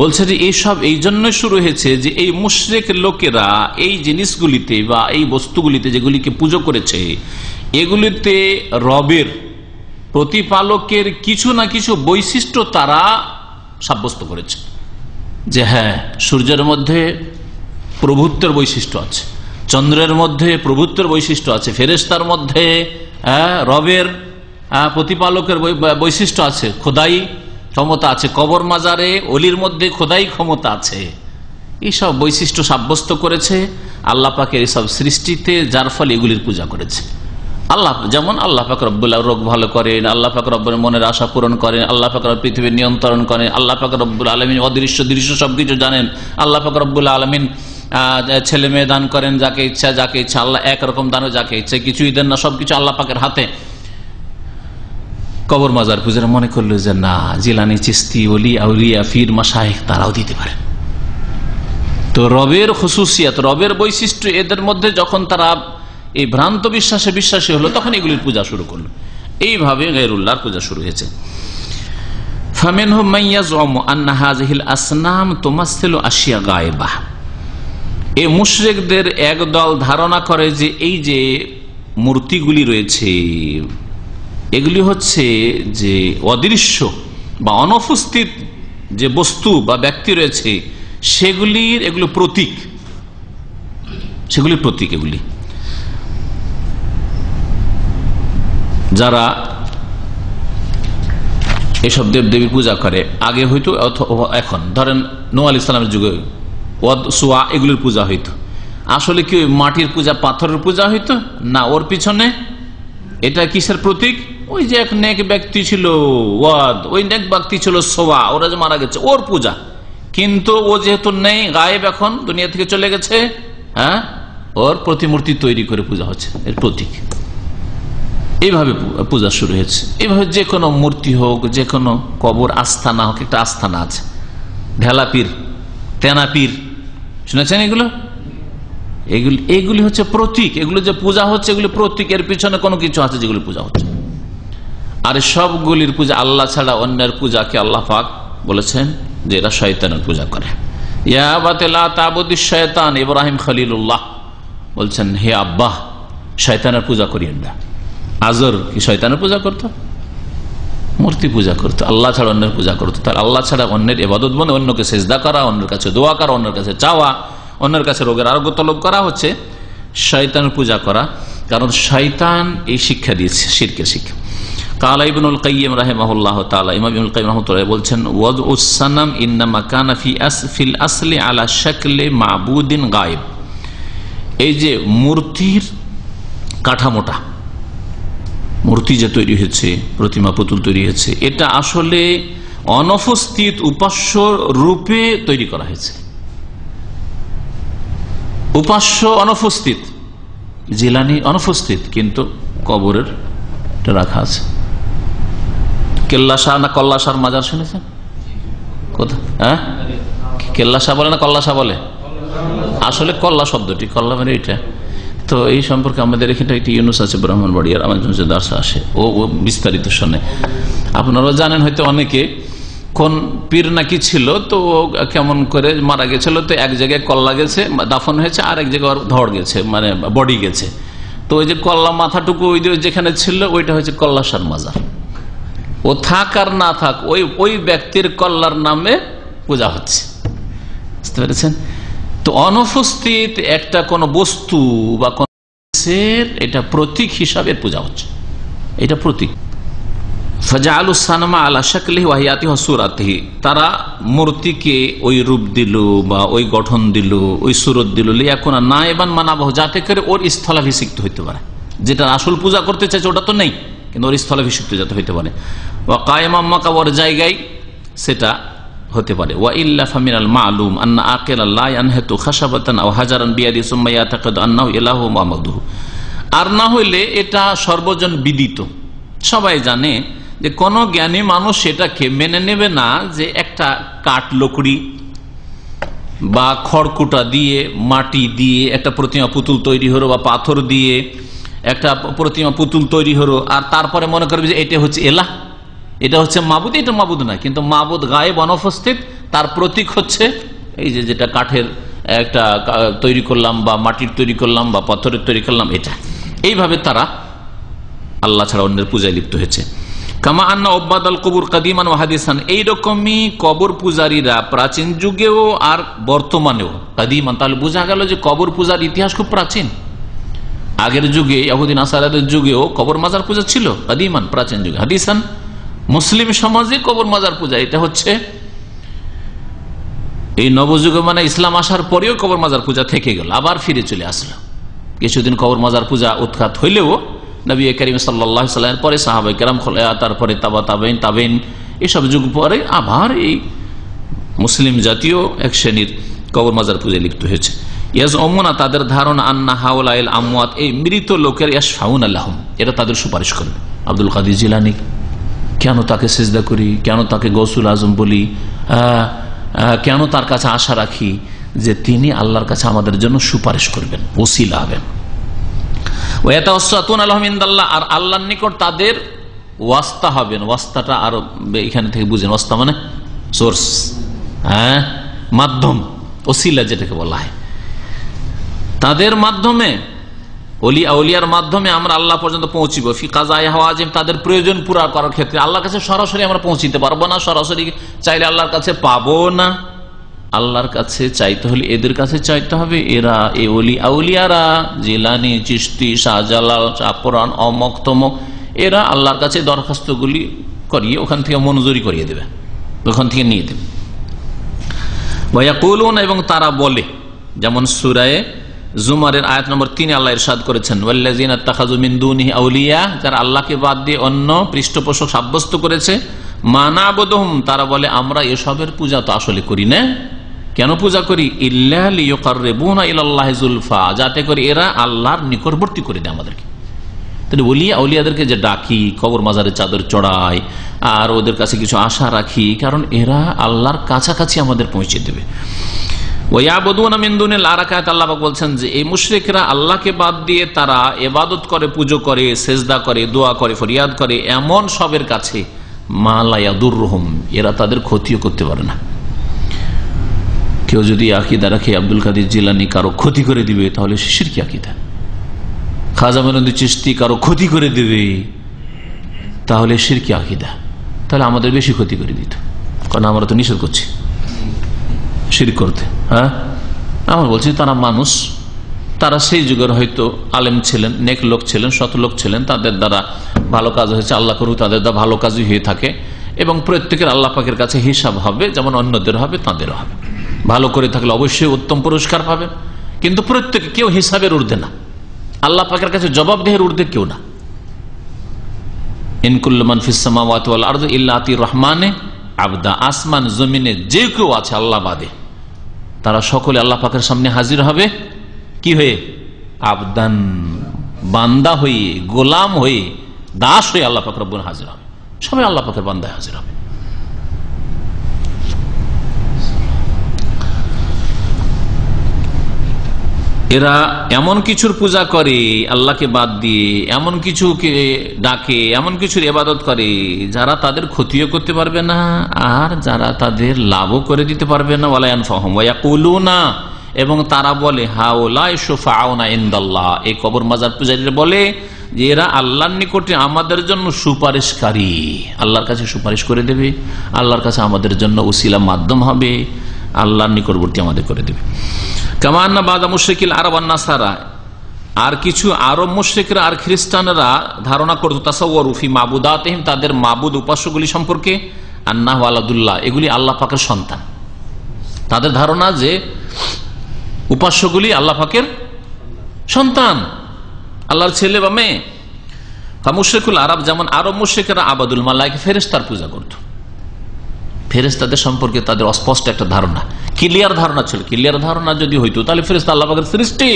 বলছে যে এইসব এই জন্য শুরু হয়েছে যে এই মুশরিক লোকেরা এই জিনিসগুলিতে বা এই বস্তুগুলিতে যেগুলিকে পুজো করেছে, এগুলিতে রবের, প্রতিপালকের কিছু না কিছু বৈশিষ্ট্য তারা সাব্যস্ত করেছে। যে হ্যাঁ, সূর্যের মধ্যে প্রভুত্বের বৈশিষ্ট্য আছে, চন্দ্রের মধ্যে প্রভুত্বের বৈশিষ্ট্য আছে, ফেরেশতার মধ্যে রবের, প্রতিপালকের বৈশিষ্ট্য আছে, খোদাই ক্ষমতা আছে, কবর মাজারে অলির মধ্যে খোদাই ক্ষমতা আছে। এইসব বৈশিষ্ট্য সাব্যস্ত করেছে আল্লাহ পাকের এইসব সৃষ্টিতে, যার ফলে এগুলির পূজা করেছে। আল্লাহ যেমন আল্লাহ পাক রব্বুল রোগ ভালো করেন, আল্লাহ পাক রব্বুল মনের আশা পূরণ করেন, আল্লাহ পাক রব্বুল পৃথিবীর নিয়ন্ত্রণ করেন, আল্লাহ পাক রব্বুল আলামিন অদৃশ্য দৃশ্য সবকিছু জানেন, আল্লাহ পাক রব্বুল আলামিন ছেলে মেয়ে দান করেন যাকে ইচ্ছা, যাকে ইচ্ছা আল্লাহ একরকম দান, যাকে ইচ্ছা কিছুই দেন না, সবকিছু আল্লাহ পাকের হাতে। কবর মাজার পূজার মনে করলো যে না, জিলানি, চিস্তি, ওলি, আউলিয়া, ফির, মাশায়েখ তারাও দিতে পারে। তো রবের খুসুসিয়াত, রবের বৈশিষ্ট্য এদের মধ্যে যখন তারা এই ভ্রান্ত বিশ্বাসে বিশ্বাসী হলো, তখন এগুলির পূজা শুরু করলো। এইভাবে গায়রুল্লাহর পূজা শুরু হয়েছে। ফামিনহুম মান ইয়াজউমু আন্না হাযিহিল আসনাম তুমাসসিলু আশিয়া গায়বা। এই মুশরিকদের একদল ধারণা করে যে এই যে মূর্তিগুলি রয়েছে, এগুলি হচ্ছে যে অদৃশ্য বা অনুপস্থিত যে বস্তু বা ব্যক্তি রয়েছে, এগুলো প্রতীক, সেগুলির প্রতীক। এগুলি যারা এসব দেবদেবীর পূজা করে, আগে হয়তো এখন ধরেন নূহ আলাইহিস সালামের যুগে ওয়াদ, সুয়া এগুলির পূজা হইতো। আসলে কি মাটির পূজা, পাথরের পূজা হইতো না? ওর পিছনে এটা কিসের প্রতীক? ওই যে এক নেক ব্যক্তি ছিল ওয়াদ, ওই নেক ব্যক্তি ছিল সোয়া, ওরা যে মারা গেছে ওর পূজা। কিন্তু ও যেহেতু নেই, গায়েব, এখন দুনিয়া থেকে চলে গেছে, হ্যাঁ, ওর প্রতিমূর্তি তৈরি করে পূজা হচ্ছে, এর প্রতীক। এইভাবে পূজা শুরু হয়েছে। এইভাবে যে কোনো মূর্তি হোক, যে কোনো কবর আস্থানা হোক, একটা আস্থানা আছে, ঢেলাপীর, তেনাপীর, শুনেছেন এগুলো? এগুলি হচ্ছে প্রতীক। এগুলো যে পূজা হচ্ছে, এগুলি প্রতীক, এর পিছনে কোনো কিছু আছে যেগুলি পূজা হচ্ছে। আর সবগুলির পূজা আল্লাহ ছাড়া অন্যের পূজাকে আল্লাহ পাক বলেছেন যে এরা শয়তানের পূজা করে। ইয়া আবাতি লা তা'বুদিশ শায়তান, ইব্রাহিম খলিলুল্লাহ বলছেন, হে আব্বা, শয়তানের পূজা করিয়েন না। আজর কি শয়তানের পূজা করতো? মূর্তি পূজা করতো, আল্লাহ ছাড়া অন্যের পূজা করতো। তাহলে আল্লাহ ছাড়া অন্যের ইবাদত বন্ধ, অন্যকে সেজদা করা, অন্যের কাছে দোয়া করা, অন্যের কাছে চাওয়া, অন্যের কাছে রোগের আরোগ্য তলব করা হচ্ছে শয়তানের পূজা করা। কারণ শয়তান এই শিক্ষা দিয়েছে, শিরকের শিক্ষা। কালা ইবনুল কাইয়িম রাহিমাহুল্লাহ তাআলা, ইমাম ইবনুল কাইয়িম রাহমাতুল্লাহ বলছেন, ওয়াদউস সানাম ইন্নামা কানা ফিল আসলি আলা শাকলি মাবুদিন গায়েব। এই যে মূর্তির কাঠামোটা, মূর্তি যে তৈরি হয়েছে, প্রতিমা পুতুল তৈরি হয়েছে, এটা আসলে অনুপস্থিত উপাস্য রূপে তৈরি করা হয়েছে। উপাস্য অনুপস্থিত, জিলানি অনুপস্থিত, কিন্তু কবরের রাখা আছে। কেল্লাশাহ না কল্লাশার মাজার শুনেছেন? কোথায়? হ্যাঁ, কেল্লাশাহ বলে না কল্লাশাহ বলে? আসলে কল্লা শব্দটি, কল্লা মানে এটা। তো এই সম্পর্কে আমাদের এখানে একটি ইউনুস আছে ব্রাহ্মণবাড়িয়ার, আমার দার্সা আসে, ও বিস্তারিত শোনে। আপনারা জানেন হয়তো অনেকে কোন পীর নাকি ছিল, তো কেমন করে মারা গেছিল, তো এক জায়গায় কল্লা গেছে দাফন হয়েছে, আর এক জায়গায় ধড় গেছে, মানে বডি গেছে। তো ওই যে কল্লা মাথাটুকু ওই যেখানে ছিল ওইটা হচ্ছে কল্লাসার মাজার। ও থাক আর না থাক ওই ব্যক্তির কল্লার নামে পূজা হচ্ছে, বুঝতে পেরেছেন? তো অনুপস্থিত একটা কোন বস্তু বা কোন এটা প্রতীক হিসাবে পূজা হচ্ছে, এটা প্রতীক। তারা মূর্তিকে ওই রূপ দিল বা ওই গঠন দিল, ওই সুরত দিল, নায়েবান মানাবহ, যাতে করে ওর স্থলাভিষিক্ত হইতে পারে। যেটা আসল পূজা করতে চাইছে ওটা তো নেই, কিন্তু ওর স্থলাভিষিক্ত যাতে হইতে পারে। ওয়া কায়েমা মাকাবর জায়গায় সেটা হতে পারে। ওয়া ইল্লা ফামিনাল মালুম আন্না আকিলা লা ইয়ানহাতু খাশাবাতান আও হাজারান বিয়াদি সুম্মা ইয়াতাকাদু আন্নাহু ইলাহু মুহাম্মাদুহু। আর না হইলে এটা সর্বজন বিদিত, সবাই জানে যে কোন জ্ঞানী মানুষ সেটাকে মেনে নেবে না যে একটা কাঠ লকড়ি বা খড়কুটা দিয়ে মাটি দিয়ে একটা প্রতিমা পুতুল তৈরি হলো বা পাথর দিয়ে একটা প্রতিমা পুতুল তৈরি হলো, আর তারপরে মনে করবে যে এটা হচ্ছে এলাহ, এটা হচ্ছে মাবুদ। এটা মাবুদ না, কিন্তু মাবুদ গায়েব অনুপস্থিত, তার প্রতীক হচ্ছে এই যে যেটা কাঠের একটা তৈরি করলাম বা মাটির তৈরি করলাম বা পাথরের তৈরি করলাম, এটা এইভাবে তারা আল্লাহ ছাড়া অন্যের পূজায় লিপ্ত হয়েছে। কামা আন্না ওবাদ আল কবুর কাদিমান ও হাদিসান, এইরকমই কবর পূজারীরা প্রাচীন যুগেও আর বর্তমানেও, কাদিমান তাহলে বোঝা গেল যে কবর পূজার ইতিহাস খুব প্রাচীন। আগের যুগে ইহুদি নাসারাদের যুগেও কবর মাজার পূজা ছিল, কাদিমান প্রাচীন যুগে। হাদিসান মুসলিম সমাজে কবর মাজার পূজা, এটা হচ্ছে এই নবযুগে, মানে ইসলাম আসার পরেও কবর মাজার পূজা থেকে গেল, আবার ফিরে চলে আসলো। কিছুদিন কবর মাজার পূজা উৎখাত হইলেও নবী করিম সাল্লাল্লাহু আলাইহি ওয়াসাল্লামের পরে সাহাবায়ে কেরাম, তারপরে তাবেইন এসব যুগ পরে আবার এই মুসলিম জাতীয় এক শ্রেণীর কবর মাজার পূজায় লিপ্ত হয়েছে। ইয়াজউমুনা, তাদের ধারণা, আন্না হাউলাইল আমওয়াত, এই মৃত লোকের ইয়াশফাউনা লাহুম, এটা তাদের সুপারিশ করবে। আব্দুল কাদের জিলানী, কেন তাকে সিজদা করি, কেন তাকে গৌসুল আজম বলি, কেন তার কাছে আশা রাখি যে তিনি আল্লাহর কাছে আমাদের জন্য সুপারিশ করবেন, ওসিলা হবেন। আর আল্লাহর নিকট তাদের ওয়াস্তা হবেন। ওয়াস্তাটা আরো এখানে থেকে বুঝেন, ওয়াস্তা মানে সোর্স, মাধ্যম, ওসিলা যেটাকে বলা হয়। তাদের মাধ্যমে, আউলিয়ার মাধ্যমে আমরা আল্লাহ পর্যন্ত পৌঁছিব। ফি কাযায়ে হাওয়াজিম, তাদের প্রয়োজন পুরা করার ক্ষেত্রে আল্লাহর কাছে সরাসরি আমরা পৌঁছিতে পারবো না, সরাসরি চাইলে আল্লাহর কাছে পাবো না। আল্লাহর কাছে চাইতে হলে এদের কাছে চাইতে হবে। এরা এ আউলিয়ারা, জিলানি, চিশতি, শাহজালাল, চাপরান, অমক তমক, এরা আল্লাহর কাছে দরখাস্তগুলি করিয়ে ওখান থেকে মঞ্জুরি করিয়ে দেবে, ওখান থেকে নিয়ে দেবে। ওয়ায়াকুলুন, এবং তারা বলে, যেমন সূরায়ে জুমারের আয়াত নম্বর 3 আল্লাহ ইরশাদ করেছেন, ওয়াল্লাযিনা ইত্তাখাযু মিন দুনিহি আউলিয়া, যারা আল্লাহকে বাদ দিয়ে অন্য পৃষ্ঠপোষক সাব্যস্ত করেছে, মা না'বুদুহুম, তারা বলে আমরা এসবের পূজা তো আসলে করি না। কেন পূজা করি? ইল্লা লিয়ুকাররিবুনা ইলাল্লাহি যুলফা, যাতে করে এরা আল্লাহর নিকটবর্তী করে দেয় আমাদেরকে। তাহলে আউলিয়াদেরকে যে ডাকি, কবর মাজারে চাদর চড়াই, আর ওদের কাছে কিছু আশা রাখি, কারণ এরা আল্লাহর কাছাকাছি আমাদের পৌঁছে দেবে। ওয়ায়াবুদুনা মিন দুনিল, আর এক আয়াতে আল্লাহ পাক বলছেন যে এই মুশরিকরা আল্লাহকে বাদ দিয়ে তারা ইবাদত করে, পুজো করে, সেজদা করে, দোয়া করে, ফরিয়াদ করে এমন সবের কাছে, মা লা ইয়াদুররুহুম, এরা তাদের ক্ষতিও করতে পারে না। কেউ যদি আকীদা রাখে আব্দুল কাদের জিলানী কারো ক্ষতি করে দিবে, তাহলে সে শিরকি আকীদা। খাজা মঈনুদ্দিন চিশতি কারো ক্ষতি করে দিবে, তাহলে শিরকি আকীদা। তাহলে আমাদের বেশি ক্ষতি করে দিত, কারণ আমরা তো নিষেধ করছি শিরক করতে। আমরা বলছি তারা মানুষ, তারা সেই যুগের হয়তো আলেম ছিলেন, নেক লোক ছিলেন, সৎ লোক ছিলেন, তাদের দ্বারা ভালো কাজ হয়েছে, আল্লাহ করুক তাদের দ্বারা ভালো কাজই হয়ে থাকে, এবং প্রত্যেকের আল্লাহ পাকের কাছে হিসাব হবে, যেমন অন্যদের হবে তাদেরও হবে। ভালো করে থাকলে অবশ্যই উত্তম পুরস্কার পাবে, কিন্তু প্রত্যেকে কেউ হিসাবের ঊর্ধ্বে না, আল্লাহ পাকের কাছে জবাবদেহের ঊর্ধ্বে কেউ না। ইন কুল্লু মান ফিস সামাওয়াতি ওয়াল আরদি ইল্লা আতির রহমানে আবদা, আসমান জমিনে যে কেউ আছে আল্লাহ বাদে, তারা সকলে আল্লাহ পাকের সামনে হাজির হবে কি হয়ে? আবদান, বান্দা হয়ে, গোলাম হয়ে, দাস হয়ে আল্লাহ পাক রব্বুল হাজির হবে। সবাই আল্লাহ পাকের বান্দায় হাজির হবে। এরা এমন কিছুর পূজা করে আল্লাহকে বাদ দিয়ে, এমন কিছুকে ডাকে, এমন কিছুর ইবাদত করে যারা তাদের ক্ষতিও করতে পারবে না আর যারা তাদের লাভও করে দিতে পারবে না। ওয়ালা ইয়ানফাহুম ওয়া ইয়াকুলুনা, এবং তারা বলে হাউলাই শুফাউনা ইনদাল্লাহ, এই কবর মাজার পূজারীরা বলে যে এরা আল্লাহর নিকটে আমাদের জন্য সুপারিশকারী, আল্লাহর কাছে সুপারিশ করে দেবে, আল্লাহর কাছে আমাদের জন্য উসিলা মাধ্যম হবে, আল্লাহর নিকটবর্তী আমাদের করে দেবে। কামান্না বাদা মুশরিকিল আরব ওয়ান নাসারা, আর কিছু আরব মুশরিকরা আর খ্রিস্টানরা ধারণা করত তাসাওয়ুরু ফি মাবুদাতিহিম, তাদের মাবুদ উপাস্যগুলি সম্পর্কে, আন্নাহু ওয়ালাদুল্লাহ, এগুলি আল্লাহ পাকের সন্তান। তাদের ধারণা যে উপাস্যগুলি আল্লাহ পাকের সন্তান, আল্লাহর ছেলে বা মেয়ে। মুশরিকুল আরব, যেমন আরব মুশরিকরা আবাদুল মালাইকা, ফেরেশতার পূজা করত। ফেরেশতাদের সম্পর্কে তাদের অস্পষ্ট একটা ধারণা, ক্লিয়ার ধারণা ছিল। ক্লিয়ার ধারণা যদি হইতো তাহলে ফেরেশতা আল্লাহ পাকের সৃষ্টি,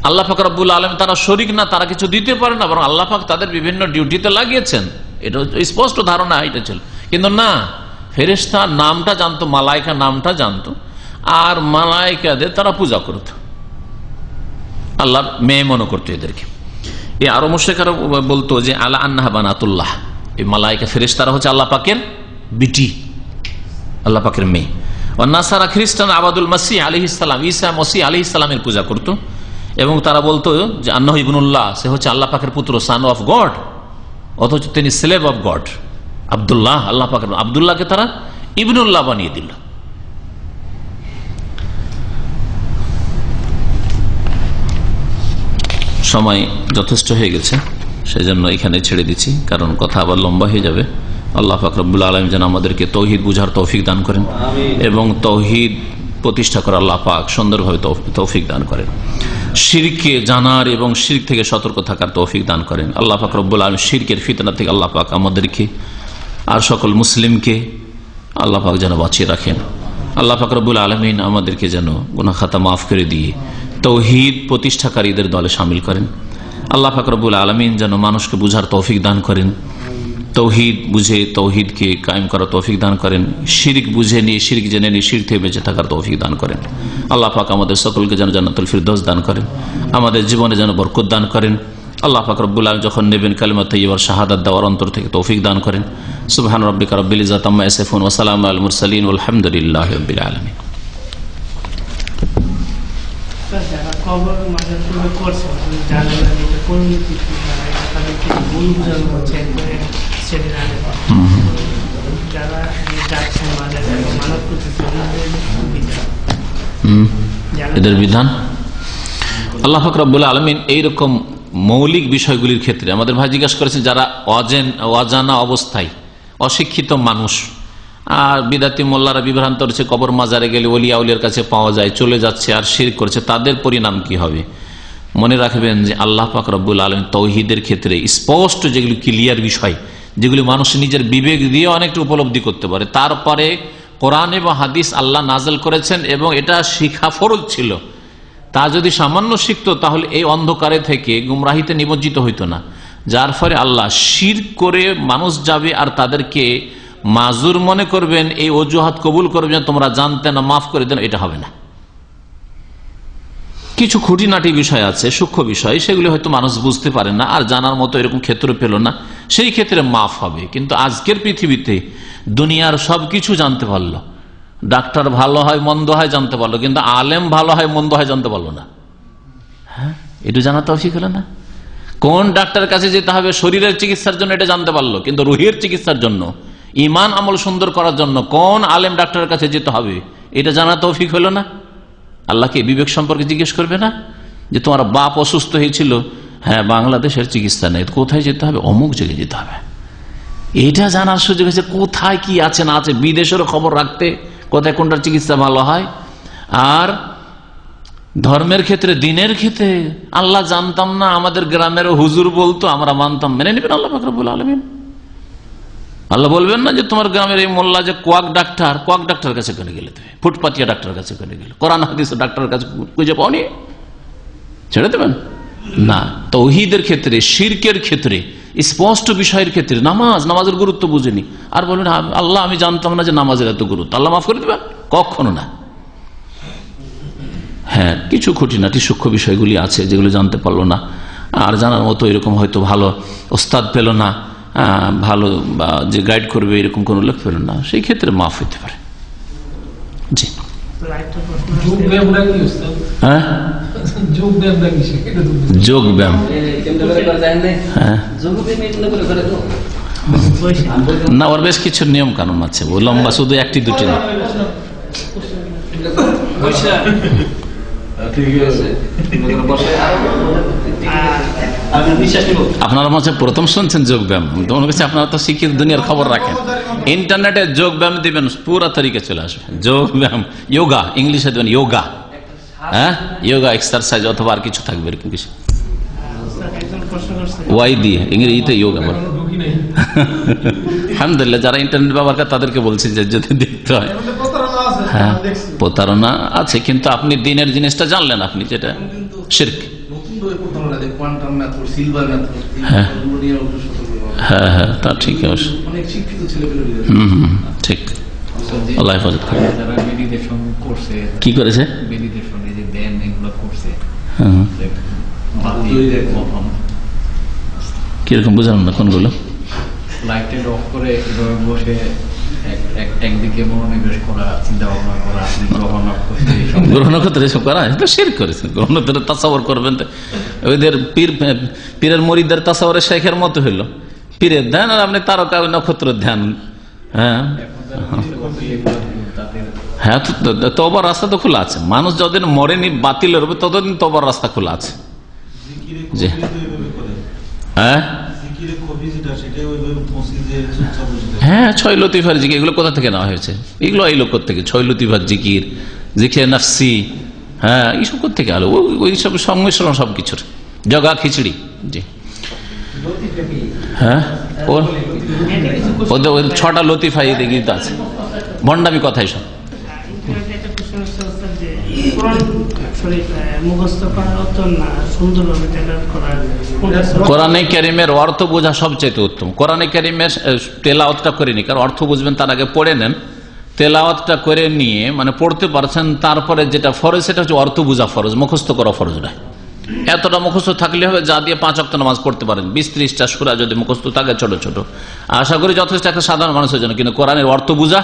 আল্লাহ পাক রব্বুল আলামিন তারা শরীক না, তারা কিছু দিতে পারে না, বরং আল্লাহ পাক তাদের বিভিন্ন ডিউটিতে লাগিয়েছেন, এটা স্পষ্ট ধারণা এটা ছিল। কিন্তু না, ফেরেশতা নামটা জানতো, মালাইকা নামটা জানতো, আর মালাইকাদের তারা পূজা করত, আল্লাহর মেয়ে মনে করতো এদেরকে। এই আরো মুশরিকরা বলতো যে আলা আন্নাহা বানাতুল্লাহ, এই মালাইকা ফেরেশতারা হচ্ছে আল্লাহ পাকের বিটি, আল্লাহ পাকের মেয়ে। ও নাসারা খ্রিস্টান আবাদুল মাসিহ আলাইহিস সালাম, ঈসা মসিহ আলাইহিস সালামের পূজা করত, এবং তারা বলতো যে আন্নাহু ইবনুল্লাহ, সে হচ্ছে আল্লাহ পাকের পুত্র, সান অফ গড, অথচ তিনি স্লেভ অফ গড, আব্দুল্লাহ, আল্লাহ পাকের আব্দুল্লাহকে তারা ইবনুল্লাহ বানিয়ে দিল। সময় যথেষ্ট হয়ে গেছে, সেই জন্য এখানে ছেড়ে দিচ্ছি, কারণ কথা আবার লম্বা হয়ে যাবে। আল্লাহ পাক রব্বুল আলামিন যেন আমাদেরকে তৌহিদ বুঝার তৌফিক দান করেন এবং তৌহিদ প্রতিষ্ঠা করার আল্লাহ পাক সুন্দরভাবে তৌফিক দান করেন, শিরকে জানার এবং শিরক থেকে সতর্ক থাকার তৌফিক দান করেন। আল্লাহ পাক রব্বুল আলামিন শিরকের ফিতনা থেকে আল্লাহ পাক আমাদেরকে আর সকল মুসলিমকে আল্লাহ পাক যেন বাঁচিয়ে রাখেন। আল্লাহ পাক রব্বুল আলামিন আমাদেরকে যেন গুনাহ খাতা মাফ করে দিয়ে তৌহিদ প্রতিষ্ঠাকারীদের দলে শামিল করেন। আল্লাহ পাক রব্বুল আলামিন যেন মানুষকে বুঝার তৌফিক দান করেন, তৌহিদ বুঝে তৌহিদকে কায়েম করার তৌফিক দান করেন, শিরক বুঝে নিয়ে শিরক জেনে নিয়ে শিরক থেকে বেঁচে থাকার তৌফিক দান করেন। আল্লাহ পাক আমাদের সকলকে যেন জান্নাতুল ফিরদৌস দান করেন, আমাদের জীবনে যেন বরকত দান করেন। আল্লাহ পাক রব্বুল আলামিন যখন নেবেন কালিমা তাইয়্যিবা শাহাদাত দেওয়ার অন্তর থেকে তৌফিক দান করেন। সুবহান রাব্বিকা রাব্বিল ইজ্জাতি আম্মা ইয়াসিফুন ওয়া সালামুন আলাল মুরসালিন ওয়ালহামদুলিল্লাহি রাব্বিল আলামিন। যারা কবর মাজার পূজা করছে, যারা পরিণতি তাদেরকে ভুল বোঝানো হচ্ছে, যারা যাচ্ছেন মাজার মানব করতেছে, এদের বিধান আল্লাহ পাক রব্বুল আলামিন এইরকম মৌলিক বিষয়গুলির ক্ষেত্রে আমাদের ভাই জিজ্ঞাসা করেছেন, যারা অজানা অবস্থায় অশিক্ষিত মানুষ আর বিদাতি মোল্লারা বিভ্রান্ত হচ্ছে, কবর মাজারে গেলে ওলিয়া উলিয়ার কাছে পাওয়া যায়, চলে যাচ্ছে আর শিরক করছে, তাদের পরিণাম কি হবে? মনে রাখবেন যে আল্লাহ পাক রব্বুল আলামিন তৌহিদের ক্ষেত্রে স্পষ্ট যেগুলি ক্লিয়ার বিষয়, যেগুলি মানুষ নিজের বিবেক দিয়ে অনেকটা উপলব্ধি করতে পারে, তারপরে কোরআন এবং হাদিস আল্লাহ নাজেল করেছেন এবং এটা শিখা ফরজ ছিল, তা যদি সামান্য শিখতো তাহলে এই অন্ধকারে থেকে গুমরাহিতে নিমজ্জিত হইতো না। যার ফলে আল্লাহ শিরক করে মানুষ যাবে আর তাদেরকে মাজুর মনে করবেন, এই অজুহাত কবুল করবেন তোমরা জানতে না, মাফ করে দেন, এটা হবে না। কিছু খুঁটিনাটি বিষয় আছে, সূক্ষ্ম বিষয়, সেগুলি হয়তো মানুষ বুঝতে পারে না আর জানার মতো এরকম ক্ষেত্র পেল না, সেই ক্ষেত্রে মাফ হবে। কিন্তু আজকের পৃথিবীতে দুনিয়ার সবকিছু জানতে পারলো, ডাক্তার ভালো হয় মন্দ হয় জানতে পারলো, কিন্তু আলেম ভালো হয় মন্দ হয় জানতে পারলো না। হ্যাঁ, এটা জানা তৌফিক হলো না। কোন ডাক্তারের কাছে যেতে হবে শরীরের চিকিৎসার জন্য এটা জানতে পারলো, কিন্তু রুহের চিকিৎসার জন্য, ইমান আমল সুন্দর করার জন্য কোন আলেম ডাক্তারের কাছে যেতে হবে এটা জানা তৌফিক হলো না। আল্লাহকে বিবেক সম্পর্কে জিজ্ঞেস করবে না যে তোমার বাপ অসুস্থ হয়েছিল, হ্যাঁ বাংলাদেশের চিকিৎসা নেই, কোথায় যেতে হবে? অমুক জায়গায় যেতে হবে। এটা জানার সুযোগ হয়েছে কোথায় কি আছে না আছে, বিদেশেরও খবর রাখতে, কোথায় কোনটার চিকিৎসা ভালো হয়। আর ধর্মের ক্ষেত্রে, দিনের ক্ষেত্রে আল্লাহ জানতাম না, আমাদের গ্রামের হুজুর বলতো, আমরা মানতাম, মেনে নেবেন আল্লাহ পাক রব্বুল আলামিন। আল্লাহ বলবেন না যে তোমার গ্রামের এই মোল্লা যে কোয়াক ডাক্তার কাছে কেন গেলে, তুমি ফুটপাতিয়া ডাক্তার কাছে কেন গেলে, কোরআন হাদিস ডাক্তারের কাছে খুঁজে পাওনি, ছেড়ে দেবেন না। তৌহিদের ক্ষেত্রে, শিরকের ক্ষেত্রে, স্পষ্ট বিষয়ের ক্ষেত্রে, নামাজের গুরুত্ব বুঝেনি আর বলবেন আল্লাহ আমি জানতাম না যে নামাজের এত গুরুত্ব, আল্লাহ মাফ করে দেবেন, কখনো না। হ্যাঁ, কিছু খুঁটিনাটি সূক্ষ্ম বিষয়গুলি আছে যেগুলো জানতে পারলো না, আর জানার মতো এরকম হয়তো ভালো ওস্তাদ পেল না, ভালো বা যে গাইড করবে এরকম কোন লোক পেল না, সেই ক্ষেত্রে মাফ হতে পারে। জি, হ্যাঁ, যোগ ব্যায়াম, হ্যাঁ না, ওর বেশ কিছু নিয়ম কানুন আছে, ও লম্বা শুধু একটি দুটি না। আপনারা মাঝে প্রথম শুনছেন যোগ ব্যায়াম, মনে করছে আপনারা তো শিখিয়ে দুনিয়ার খবর রাখেন। ইন্টারনেটে যোগ ব্যায়াম দিবেন, পুরো তরিকা চলে আসবে। যোগ ব্যায়াম, যোগা ইংলিশে দেবেন, যোগা, হ্যাঁ, যোগা এক্সারসাইজ অথবা আর কিছু থাকবে এরকম কিছু, ওয়াই দিয়ে ইংরেজিতে যোগা বলে। আলহামদুলিল্লাহ, যারা ইন্টারনেট ব্যবহার করে তাদেরকে বলছি যে যদি দেখতে হয়, হ্যাঁ প্রতারণা আছে, কিন্তু আপনি দিনের জিনিসটা জানলেন, আপনি যেটা শিরক। হ্যাঁ হ্যাঁ হ্যাঁ, তা ঠিক আছে, ঠিক। আল্লাহ হেফাজত করে। কি করেছে? কিরকম বুঝলাম না, কোনগুলো? লাইটের অফ করে বসে একদিকে মনোনিবেশ করা, চিন্তা ভাবনা করা, গ্রহণ করতে এসব করা, এটা শিরক করেছে। গ্রহণ করতে তাসাউর করবেন, ওদের পীরের মুরিদদের তাসাউরের শেখের মতো হইলো, পীরের ধ্যান আর আপনি তারকা নক্ষত্রের ধ্যান। হ্যাঁ হ্যাঁ, তবার রাস্তা তো খোলা আছে, মানুষ যতদিন মরেনি বাতিল হবে ততদিন তবার রাস্তা খোলা আছে। জি, হ্যাঁ হ্যাঁ, 6 লতিফার জিকির, এগুলো কোথা থেকে নেওয়া হয়েছে? এগুলো এই লোক থেকে 6 লতিফার জিকির, জিকির নাফসি, হ্যাঁ এইসব কোথেকে আলো? ওই সব সংমিশ্রণ সবকিছুর, জগা খিচড়ি। জি, হ্যাঁ, ওদের 6টা লতিফা দেখি তো আছে, ভণ্ডামি কথাই সব। কোরআনে কারীমের অর্থ বোঝা সবচেয়ে উত্তম। কোরআনে কারীমের তেলাওয়াতটা করে নি, কারণ অর্থ বুঝবেন তার আগে পড়ে নেন, তেলাওয়াতটা করে নিয়ে মানে পড়তে পারছেন, তারপরে যেটা ফরজ সেটা হচ্ছে অর্থ বোঝা ফরজ, মুখস্থ করা ফরজ নয়। এতটা মুখস্থ থাকলে হবে যা দিয়ে 5 ওয়াক্ত নামাজ পড়তে পারেন। 20-30টা সূরা যদি মুখস্থ থাকে ছোট ছোট, আশা করি যথেষ্ট একটা সাধারণ মানুষের জন্য। কিন্তু কোরআনের অর্থ বোঝা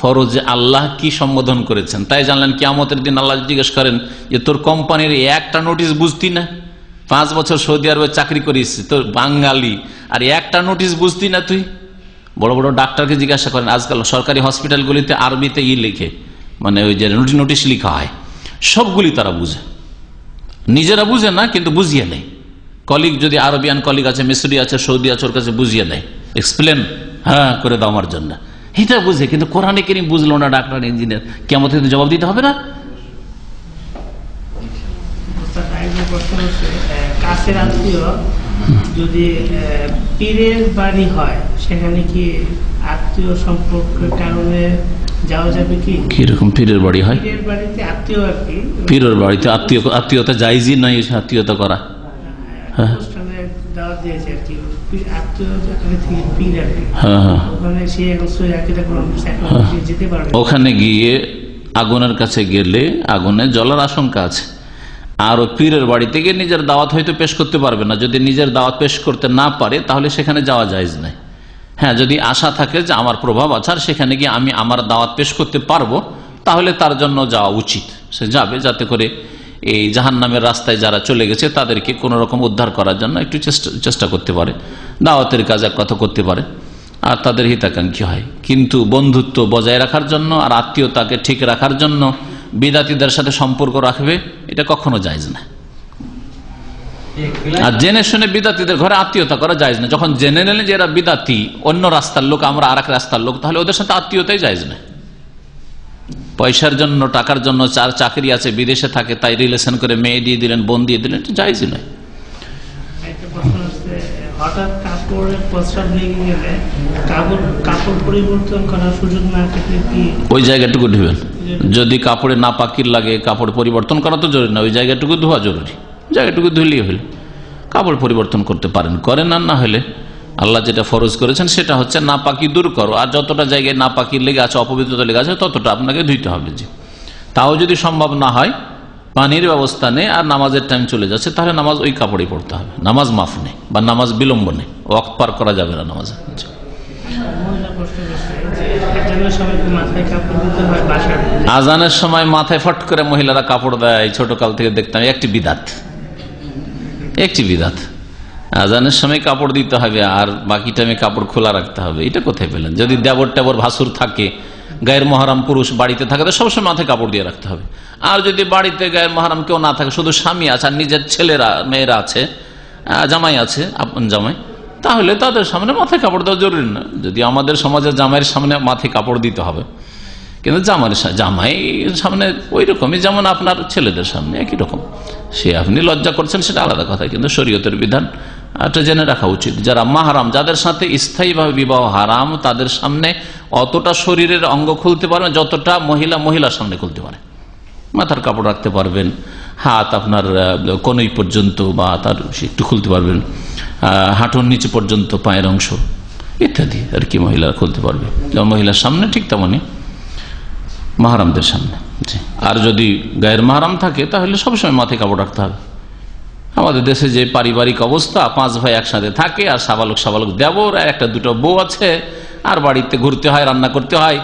ফরজ, আল্লাহ কি সম্বোধন করেছেন তাই জানলেন। কিয়ামতের দিন আল্লাহ জিজ্ঞেস করেন যে তোর কোম্পানির একটা নোটিশ বুঝতি না, 5 বছর সৌদি আরবে চাকরি করিস, তোর বাঙালি, আর একটা নোটিশ বুঝতি না তুই? বড় বড় ডাক্তারকে জিজ্ঞাসা করেন, আজকাল সরকারি হসপিটালগুলিতে আরবিতে লিখে, মানে ওই যে নোটিশ লিখা হয়, সবগুলি তারা বুঝে, নিজেরা বুঝে না কিন্তু বুঝিয়ে নেয়। কলিগ যদি আরবিয়ান কলিগ আছে, মিশরি আছে, সৌদি আছে, ওর কাছে বুঝিয়ে নেয়, এক্সপ্লেন হ্যাঁ করে দাও আমার জন্য, এটা বুঝে। কিন্তু কোরআনে কারীম বুঝলো না ডাক্তার ইঞ্জিনিয়ার, কেমন জবাব দিতে হবে না? কাছের আত্মীয় যদি পীরের বাড়ি হয়, সেখানে কি আত্মীয় সম্পর্কের কারণে যাওয়া যাবে? কি কিরকম পীরের বাড়ি হয়? পীরের বাড়িতে আত্মীয় আর কি, পীরের বাড়িতে আত্মীয়তা জায়েজই নয়, আত্মীয়তা করা। অনুষ্ঠানে দাওয়াত দিয়েছে আর কি, ওখানে গিয়ে আগুনের কাছে গেলে আগুনে জ্বলার আশঙ্কা আছে। আর পীরের বাড়িতে গিয়ে নিজের দাওয়াত হয়তো পেশ করতে পারবে না। যদি নিজের দাওয়াত পেশ করতে না পারে তাহলে সেখানে যাওয়া জায়েজ নাই। হ্যাঁ, যদি আশা থাকে যে আমার প্রভাব আছে আর সেখানে গিয়ে আমি আমার দাওয়াত পেশ করতে পারবো, তাহলে তার জন্য যাওয়া উচিত। সে যাবে, যাতে করে এই জাহান্নামের রাস্তায় যারা চলে গেছে তাদেরকে কোনো রকম উদ্ধার করার জন্য একটু চেষ্টা করতে পারে, দাওয়াতের কাজ এক কথা করতে পারে, আর তাদের হিতাকাঙ্ক্ষী হয়। কিন্তু বন্ধুত্ব বজায় রাখার জন্য আর আত্মীয়তাকে ঠিক রাখার জন্য বিদাতীদের সাথে সম্পর্ক রাখবে, এটা কখনো জায়েজ না। আর জেনে শুনে বিদাতীদের ঘরে আত্মীয়তা করা জায়েজ না। যখন জেনে নিলেন যে এরা বিদাতি, অন্য রাস্তার লোক, আমরা আর এক রাস্তার লোক, তাহলে ওদের সাথে আত্মীয়তাই জায়েজ না। পয়সার জন্য, টাকার জন্য, চাকরি আছে, বিদেশে থাকে, তাই রিলেশন করে মেয়ে দিয়ে দিলেন, বোন দিয়ে দিলেন, এটা জায়েজই নয়। হঠাৎ কাপড়ের প্রস্রাব লেগে গেলে কাপড় পরিবর্তন করার সুযোগ না থাকলে কি ওই জায়গাটুকু ধুবেন? যদি কাপড়ে না পাকির লাগে, কাপড় পরিবর্তন করা তো জরুরি না, ওই জায়গাটুকু ধোয়া জরুরি। জায়গাটুকু ধুলেই হইল, কাপড় পরিবর্তন করতে পারেন, করেন। আর না হলে আল্লাহ যেটা ফরজ করেছেন সেটা হচ্ছে না পাকি দূর করো, আর যতটা জায়গায় না পাকি লেগে আছে, অপবিত্রতা লেগে আছে, ততটা আপনাকে ধুইতে হবে। যে তাও যদি সম্ভব না হয় পানির ব্যবস্থা নেই আর নামাজের টাইম চলে যাচ্ছে, তাহলে নামাজ ওই কাপড়েই পড়তে হবে, নামাজ মাফ নেই বা নামাজ বিলম্ব নেই, ওয়াক্ত পার করা যাবে না নামাজে। আজানের সময় মাথায় ফট করে মহিলারা কাপড় দেয়, ছোট কাল থেকে দেখতাম, একটি বিদাত। আজানের সময় কাপড় দিতে হবে আর বাকি টাইমে কাপড় খোলা রাখতে হবে, এটা কোথায় পেলেন? যদি দেবর টেবর ভাসুর থাকে, গায়ের মহারাম পুরুষ বাড়িতে থাকে, তো সবসময় মাথায় কাপড় দিয়ে রাখতে হবে। আর যদি বাড়িতে গায়ের মহারাম কেউ না থাকে, শুধু স্বামী আছে আর নিজের ছেলেরা মেয়েরা আছে, জামাই আছে, আপন জামাই, তাহলে তাদের সামনে মাথায় কাপড় দেওয়া জরুরি না। যদি আমাদের সমাজের জামাইয়ের সামনে মাথায় কাপড় দিতে হবে, কিন্তু জামাই সামনে ওই রকমই যেমন আপনার ছেলেদের সামনে একই রকম, সে আপনি লজ্জা করছেন সেটা আলাদা কথা, কিন্তু শরীয়তের বিধান এটা জেনে রাখা উচিত। যারা মাহারাম, যাদের সাথে স্থায়ীভাবে বিবাহ হারাম, তাদের সামনে অতটা শরীরের অঙ্গ খুলতে পারবেন যতটা মহিলার সামনে খুলতে পারে। মাথার কাপড় রাখতে পারবেন, হাত আপনার কনুই পর্যন্ত বা তার একটু খুলতে পারবেন, হাঁটুর নিচে পর্যন্ত পায়ের অংশ ইত্যাদি আর কি মহিলারা খুলতে পারবে, যেমন মহিলার সামনে ঠিক তেমনই মাহারামদের সামনে। আর যদি গায়ের মাহারাম থাকে তাহলে সবসময় মাথায় কাপড় রাখতে হবে। আমাদের দেশে যে পারিবারিক অবস্থা, 5 ভাই একসাথে থাকে আর সাবালক দেবর আর একটা দুটো বউ আছে, আর বাড়িতে ঘুরতে হয়, রান্না করতে হয়,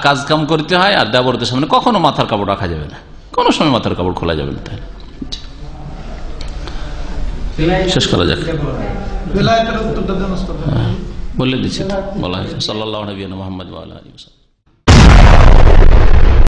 কাজ কাম করতে হয়, আর দেবরদের সামনে কখনো মাথার কাপড় রাখা যাবে না, কোনো সময় মাথার কাপড় খোলা যাবে না। তাহলে শেষ করা যাক, বলে দিচ্ছি, বলা হয়েছে সাল্লাল্লাহু আলাইহি ওয়া সাল্লাম।